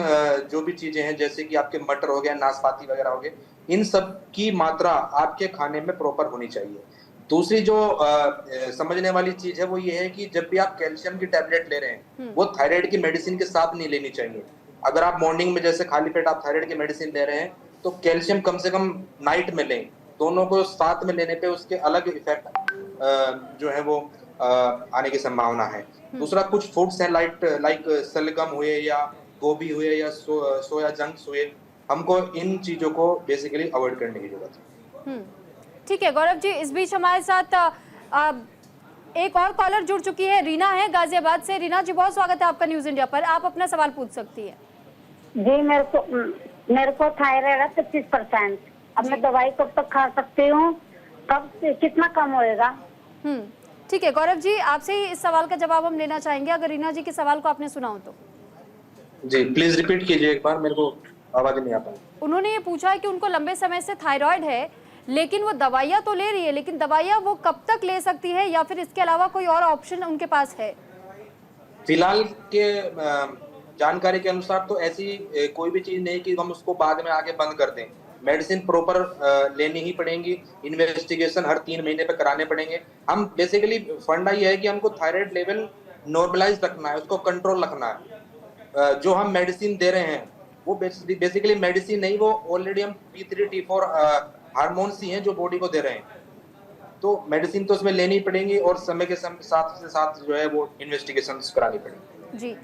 जो भी चीजें हैं, जैसे कि आपके मटर हो गया, नाशपाती वगैरह हो गए, इन सब की मात्रा आपके खाने में प्रॉपर होनी चाहिए। दूसरी जो समझने वाली चीज है वो ये है कि जब भी आप कैल्शियम की टैबलेट ले रहे हैं, वो थायराइड की मेडिसिन के साथ नहीं लेनी चाहिए। अगर आप मॉर्निंग में जैसे खाली पेट आप थायराइड की मेडिसिन ले रहे हैं, तो कैल्शियम कम से कम नाइट में लें। दोनों को साथ में लेने पे उसके अलग इफेक्ट जो है वो आने की संभावना है। दूसरा, कुछ फूड्स हैं लाइक सलगम हुए या गोभी हुए या सोया जंक्स हुए, हमको इन चीजों को बेसिकली अवॉइड करने की जरूरत है। ठीक है गौरव जी, इस बीच हमारे साथ एक और कॉलर जुड़ चुकी है, रीना है गाजियाबाद से। रीना जी, बहुत स्वागत है आपका न्यूज इंडिया पर, आप अपना सवाल पूछ सकती है। जी, मेरे को थायराइड है 25%। अब मैं दवाई कब तक खा सकती हूँ, कब कितना कम होएगा? ठीक है गौरव जी, आपसे ही इस सवाल का जवाब हम लेना चाहेंगे, अगर रीना जी के सवाल को आपने सुना हो तो। जी प्लीज रिपीट कीजिए एक बार, मेरे को आवाज नहीं आ पाई। उन्होंने ये पूछा है कि उनको लंबे समय से थायराइड है, लेकिन वो दवाइयाँ तो ले रही है, लेकिन दवाइयाँ वो कब तक ले सकती है, या फिर इसके अलावा कोई और ऑप्शन उनके पास है? फिलहाल के जानकारी के अनुसार तो ऐसी कोई भी चीज नहीं कि हम उसको बाद में आगे बंद कर दें। मेडिसिन प्रॉपर लेनी ही पड़ेंगी, इन्वेस्टिगेशन हर 3 महीने पे कराने पड़ेंगे। हम बेसिकली फंडा ये है कि हमको थायराइड लेवल नॉर्मलाइज रखना है, उसको कंट्रोल रखना है। जो हम मेडिसिन दे रहे हैं वो बेसिकली मेडिसिन नहीं, वो ऑलरेडी हम T3 T4 हार्मोन्स ही हैं जो बॉडी को दे रहे हैं, तो मेडिसिन तो उसमें लेनी पड़ेंगी और समय के साथ जो है वो इन्वेस्टिगेशंस करानी पड़ेंगी। जी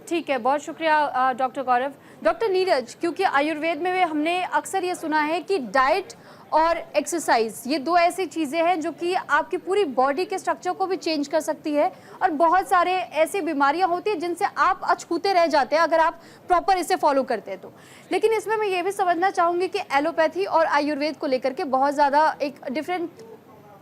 ठीक है, बहुत शुक्रिया डॉक्टर गौरव। डॉक्टर नीरज, क्योंकि आयुर्वेद में हमने अक्सर ये सुना है कि डाइट और एक्सरसाइज, ये 2 ऐसी चीज़ें हैं जो कि आपकी पूरी बॉडी के स्ट्रक्चर को भी चेंज कर सकती है, और बहुत सारे ऐसी बीमारियां होती हैं जिनसे आप अछूते रह जाते हैं अगर आप प्रॉपर इसे फॉलो करते हैं तो। लेकिन इसमें मैं ये भी समझना चाहूँगी कि एलोपैथी और आयुर्वेद को लेकर के बहुत ज़्यादा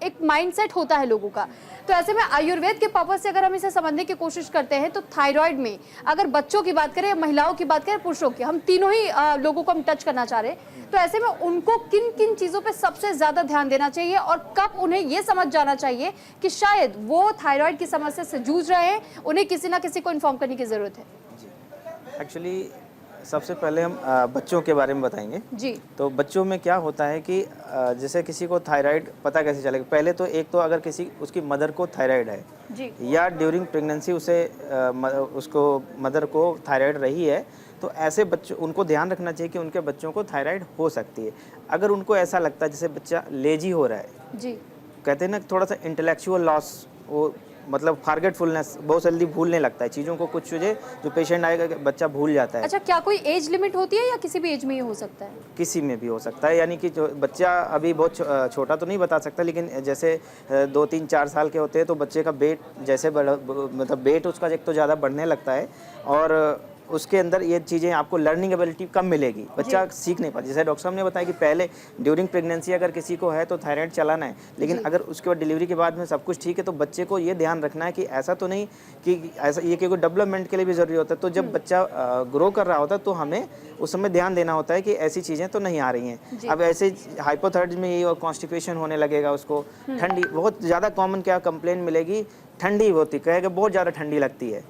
एक माइंडसेट होता है लोगों का। तो ऐसे में आयुर्वेद के पर्पज से अगर हम इसे समझने की कोशिश करते हैं तो थायराइड में अगर बच्चों की बात करें, महिलाओं की बात करें, पुरुषों की, हम तीनों ही लोगों को हम टच करना चाह रहे हैं, तो ऐसे में उनको किन किन चीज़ों पे सबसे ज़्यादा ध्यान देना चाहिए, और कब उन्हें ये समझ जाना चाहिए कि शायद वो थायराइड की समस्या से जूझ रहे हैं, उन्हें किसी ना किसी को इन्फॉर्म करने की ज़रूरत है? एक्चुअली सबसे पहले हम बच्चों के बारे में बताएंगे जी। तो बच्चों में क्या होता है कि जैसे किसी को थायराइड पता कैसे चलेगा? पहले तो एक तो अगर उसकी मदर को थायराइड है जी, या ड्यूरिंग प्रेगनेंसी उसको मदर को थायराइड रही है, तो ऐसे बच्चों उनको ध्यान रखना चाहिए कि उनके बच्चों को थायराइड हो सकती है। अगर उनको ऐसा लगता है जैसे बच्चा लेजी हो रहा है जी, कहते हैं ना थोड़ा सा इंटेलेक्चुअल लॉस, वो मतलब फॉरगेटफुलनेस, बहुत जल्दी भूलने लगता है चीज़ों को, कुछ चीज़ें जो पेशेंट आएगा बच्चा भूल जाता है। अच्छा, क्या कोई एज लिमिट होती है या किसी भी एज में ये हो सकता है? किसी में भी हो सकता है, यानी कि जो बच्चा अभी बहुत छोटा तो नहीं बता सकता, लेकिन जैसे 2, 3, 4 साल के होते हैं तो बच्चे का वेट जैसे मतलब वेट उसका एक तो ज़्यादा बढ़ने लगता है, और उसके अंदर ये चीज़ें आपको लर्निंग एबिलिटी कम मिलेगी, बच्चा सीख नहीं पाता। जैसे डॉक्टर साहब ने बताया कि पहले ड्यूरिंग प्रेगनेंसी अगर किसी को है तो थायराइड चलाना है, लेकिन अगर उसके बाद डिलीवरी के बाद में सब कुछ ठीक है तो बच्चे को ये ध्यान रखना है कि ऐसा तो नहीं कि ऐसा, ये क्योंकि डेवलपमेंट के लिए भी ज़रूरी होता है। तो जब बच्चा ग्रो कर रहा होता है तो हमें उस समय ध्यान देना होता है कि ऐसी चीज़ें तो नहीं आ रही हैं। अब ऐसे हाइपोथायराइडिज्म में ये कॉन्स्टिपेशन होने लगेगा, उसको ठंडी, बहुत ज़्यादा कॉमन क्या कंप्लेन मिलेगी, ठंडी होती, कहेगा बहुत ज़्यादा ठंडी लगती है,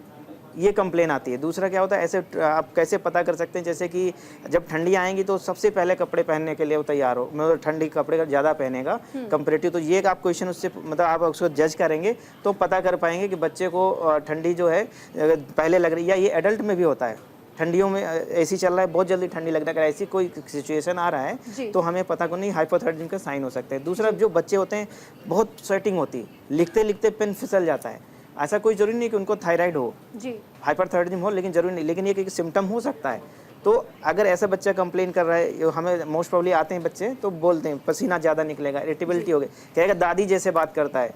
ये कंप्लेन आती है। दूसरा क्या होता है, ऐसे आप कैसे पता कर सकते हैं, जैसे कि जब ठंडी आएंगी तो सबसे पहले कपड़े पहनने के लिए वो तैयार हो, मतलब ठंडी कपड़े ज़्यादा पहनेगा कंपेरेटिव, तो ये आप क्वेश्चन उससे मतलब आप उसको जज करेंगे तो पता कर पाएंगे कि बच्चे को ठंडी जो है पहले लग रही है, या ये एडल्ट में भी होता है। ठंडियों में एसी चल रहा है, बहुत जल्दी ठंडी लग रहा है, अगर ऐसी कोई सिचुएशन आ रहा है तो हमें पता को नहीं, हाइपोथायराइडिज्म का साइन हो सकते हैं। दूसरा, जो बच्चे होते हैं बहुत स्वेटिंग होती है, लिखते लिखते पेन फिसल जाता है, ऐसा कोई जरूरी नहीं कि उनको थायराइड हो जी, हाइपरथायराइडिज्म हो, लेकिन जरूरी नहीं, लेकिन ये एक सिम्टम हो सकता है। तो अगर ऐसा बच्चा कंप्लेन कर रहा है, हमें मोस्ट प्रॉब्ली आते हैं बच्चे तो बोलते हैं पसीना ज़्यादा निकलेगा, इरिटेबिलिटी हो गई, कहेगा दादी जैसे बात करता है,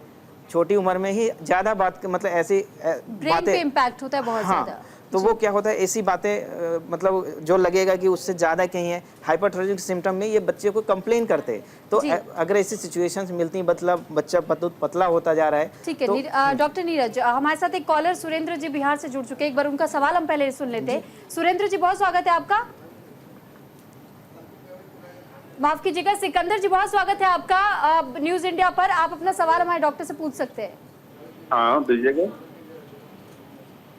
छोटी उम्र में ही ज़्यादा बात, मतलब ऐसी बातें, इम्पैक्ट होता है बहुत ज़्यादा। तो वो क्या होता है, ऐसी बातें मतलब जो लगेगा कि उससे ज़्यादा कहीं है, हाइपरथायराइडिज्म सिम्टम में ये बच्चे को कंप्लेन करते हैं। तो अगर ऐसी सिचुएशंस मिलती हैं, मतलब बच्चा पतला होता जा रहा है। ठीक है, डॉक्टर नीरज, हमारे साथ एक कॉलर सुरेंद्र जी बिहार से जुड़ चुके हैं। एक बार उनका सवाल हम पहले सुन लेते हैं। सुरेंद्र जी, बहुत स्वागत है आपका। माफ कीजिएगा सिकंदर जी, बहुत स्वागत है आपका न्यूज इंडिया पर। आप अपना सवाल हमारे डॉक्टर से पूछ सकते हैं। हाँ, दीजिएगा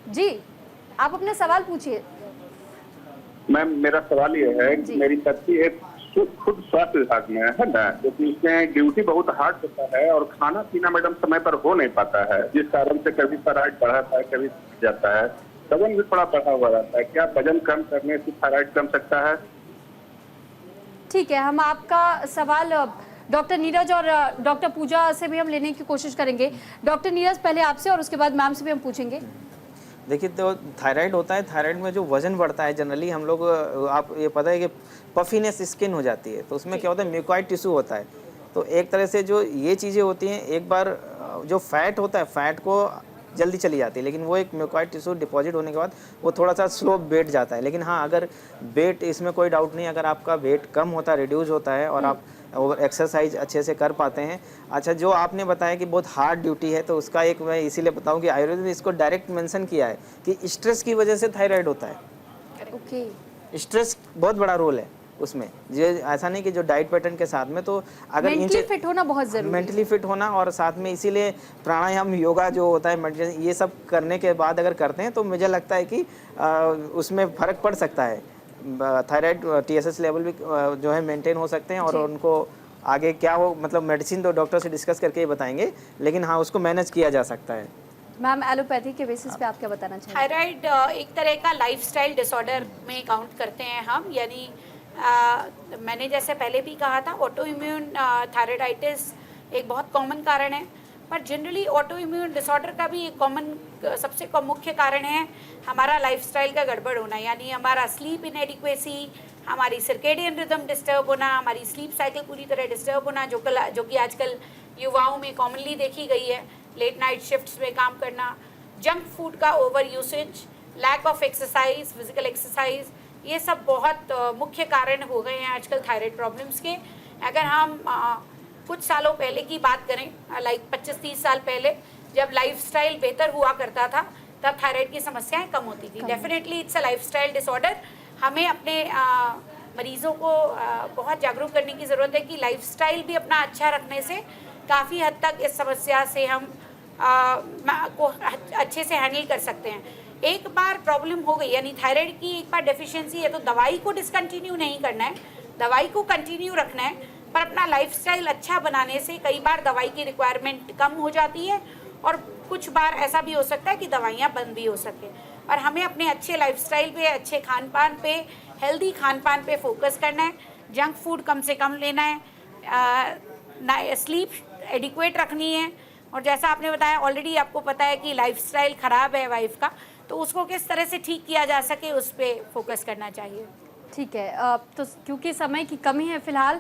जी, आप अपना सवाल पूछिए। मैम, मेरा सवाल ये है कि मेरी पत्नी एक खुद स्वास्थ्य विभाग में है ना, क्योंकि उसमें ड्यूटी बहुत हार्ड होता है और खाना पीना मैडम समय पर हो नहीं पाता है, जिस कारण से कभी थायराइड बढ़ाता है, कभी जाता है, वजन भी थोड़ा बढ़ा हुआ रहता है। क्या वजन कम करने से थायराइड कम सकता है? ठीक है, हम आपका सवाल डॉक्टर नीरज और डॉक्टर पूजा से भी हम लेने की कोशिश करेंगे। डॉक्टर नीरज पहले आपसे और उसके बाद मैम से भी हम पूछेंगे। देखिए, तो थायराइड होता है, थायराइड में जो वजन बढ़ता है जनरली हम लोग, आप ये पता है कि पफीनेस स्किन हो जाती है, तो उसमें क्या होता है, म्यूकॉइड टिश्यू होता है। तो एक तरह से जो ये चीज़ें होती हैं, एक बार जो फैट होता है, फैट को जल्दी चली जाती है, लेकिन वो एक म्यूकॉइड टिश्यू डिपॉजिट होने के बाद वो थोड़ा सा स्लो वेट जाता है। लेकिन हाँ, अगर वेट, इसमें कोई डाउट नहीं, अगर आपका वेट कम होता है, रिड्यूस होता है और आप एक्सरसाइज अच्छे से कर पाते हैं। अच्छा, जो आपने बताया कि बहुत हार्ड ड्यूटी है, तो उसका एक मैं इसीलिए बताऊं कि आयुर्वेद में इसको डायरेक्ट मेंशन किया है कि स्ट्रेस की वजह से थायराइड होता है। ओके, स्ट्रेस बहुत बड़ा रोल है उसमें। ये ऐसा नहीं कि जो डाइट पैटर्न के साथ में, तो अगर मेंटली फिट होना बहुत जरूरी है। मेंटली फिट होना, और साथ में इसीलिए प्राणायाम, योगा जो होता है, मेडिटेशन, ये सब करने के बाद अगर करते हैं तो मुझे लगता है कि उसमें फ़र्क पड़ सकता है। थायराइड TSH लेवल भी जो है मेंटेन हो सकते हैं, और उनको आगे क्या हो, मतलब मेडिसिन तो डॉक्टर से डिस्कस करके ही बताएंगे, लेकिन हाँ, उसको मैनेज किया जा सकता है। मैम, एलोपैथी के बेसिस पे आप क्या बताना चाहेंगे? थायराइड एक तरह का लाइफस्टाइल डिसऑर्डर में काउंट करते हैं हम, यानी मैंने जैसे पहले भी कहा था, ऑटो इम्यून थायराइडाइटिस एक बहुत कॉमन कारण है, पर जनरली ऑटो इम्यून डिसऑर्डर का भी एक सबसे मुख्य कारण है हमारा लाइफस्टाइल का गड़बड़ होना, यानी हमारा स्लीप इनएडिक्वेसी, हमारी सर्केडियन रिदम डिस्टर्ब होना, हमारी स्लीप साइकिल पूरी तरह डिस्टर्ब होना, जो कि आजकल युवाओं में कॉमनली देखी गई है, लेट नाइट शिफ्ट्स में काम करना, जंक फूड का over usage, lack of exercise, physical exercise, ये सब बहुत मुख्य कारण हो गए हैं आजकल थायराइड प्रॉब्लम्स के। अगर हम कुछ सालों पहले की बात करें, लाइक 25-30 साल पहले, जब लाइफस्टाइल बेहतर हुआ करता था, तब थायराइड की समस्याएं कम होती थी। Definitely it's a lifestyle disorder. हमें अपने मरीज़ों को बहुत जागरूक करने की ज़रूरत है कि लाइफस्टाइल भी अपना अच्छा रखने से काफ़ी हद तक इस समस्या से हम को अच्छे से हैंडल कर सकते हैं। एक बार प्रॉब्लम हो गई, यानी थायराइड की एक बार डेफिशिएंसी है, तो दवाई को डिसकंटिन्यू नहीं करना है, दवाई को कंटिन्यू रखना है, पर अपना लाइफस्टाइल अच्छा बनाने से कई बार दवाई की रिक्वायरमेंट कम हो जाती है, और कुछ बार ऐसा भी हो सकता है कि दवाइयाँ बंद भी हो सके। और हमें अपने अच्छे लाइफस्टाइल पे, अच्छे खान पान पे, हेल्दी खान पान पे फोकस करना है, जंक फूड कम से कम लेना है, स्लीप एडिक्वेट रखनी है, और जैसा आपने बताया ऑलरेडी, आपको पता है कि लाइफस्टाइल ख़राब है वाइफ का, तो उसको किस तरह से ठीक किया जा सके उस पर फोकस करना चाहिए। ठीक है, तो क्योंकि समय की कमी है फिलहाल,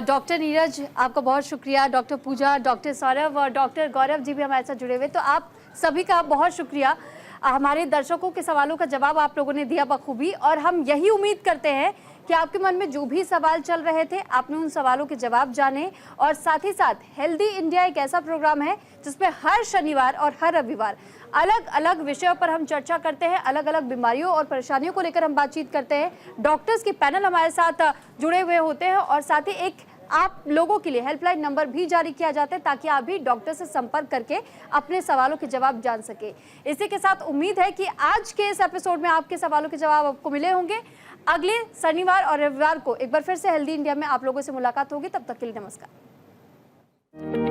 डॉक्टर नीरज आपका बहुत शुक्रिया, डॉक्टर पूजा, डॉक्टर सौरभ और डॉक्टर गौरव जी भी हमारे साथ जुड़े हुए, तो आप सभी का बहुत शुक्रिया। हमारे दर्शकों के सवालों का जवाब आप लोगों ने दिया बखूबी, और हम यही उम्मीद करते हैं कि आपके मन में जो भी सवाल चल रहे थे, आपने उन सवालों के जवाब जाने। और साथ ही साथ हेल्दी इंडिया एक ऐसा प्रोग्राम है जिसमें हर शनिवार और हर रविवार अलग अलग विषयों पर हम चर्चा करते हैं, अलग अलग बीमारियों और परेशानियों को लेकर हम बातचीत करते हैं। डॉक्टर्स की पैनल हमारे साथ जुड़े हुए होते हैं, और साथ ही एक आप लोगों के लिए हेल्पलाइन नंबर भी जारी किया जाता है, ताकि आप भी डॉक्टर से संपर्क करके अपने सवालों के जवाब जान सके। इसी के साथ उम्मीद है कि आज के इस एपिसोड में आपके सवालों के जवाब आपको मिले होंगे। अगले शनिवार और रविवार को एक बार फिर से हेल्दी इंडिया में आप लोगों से मुलाकात होगी। तब तक के लिए नमस्कार।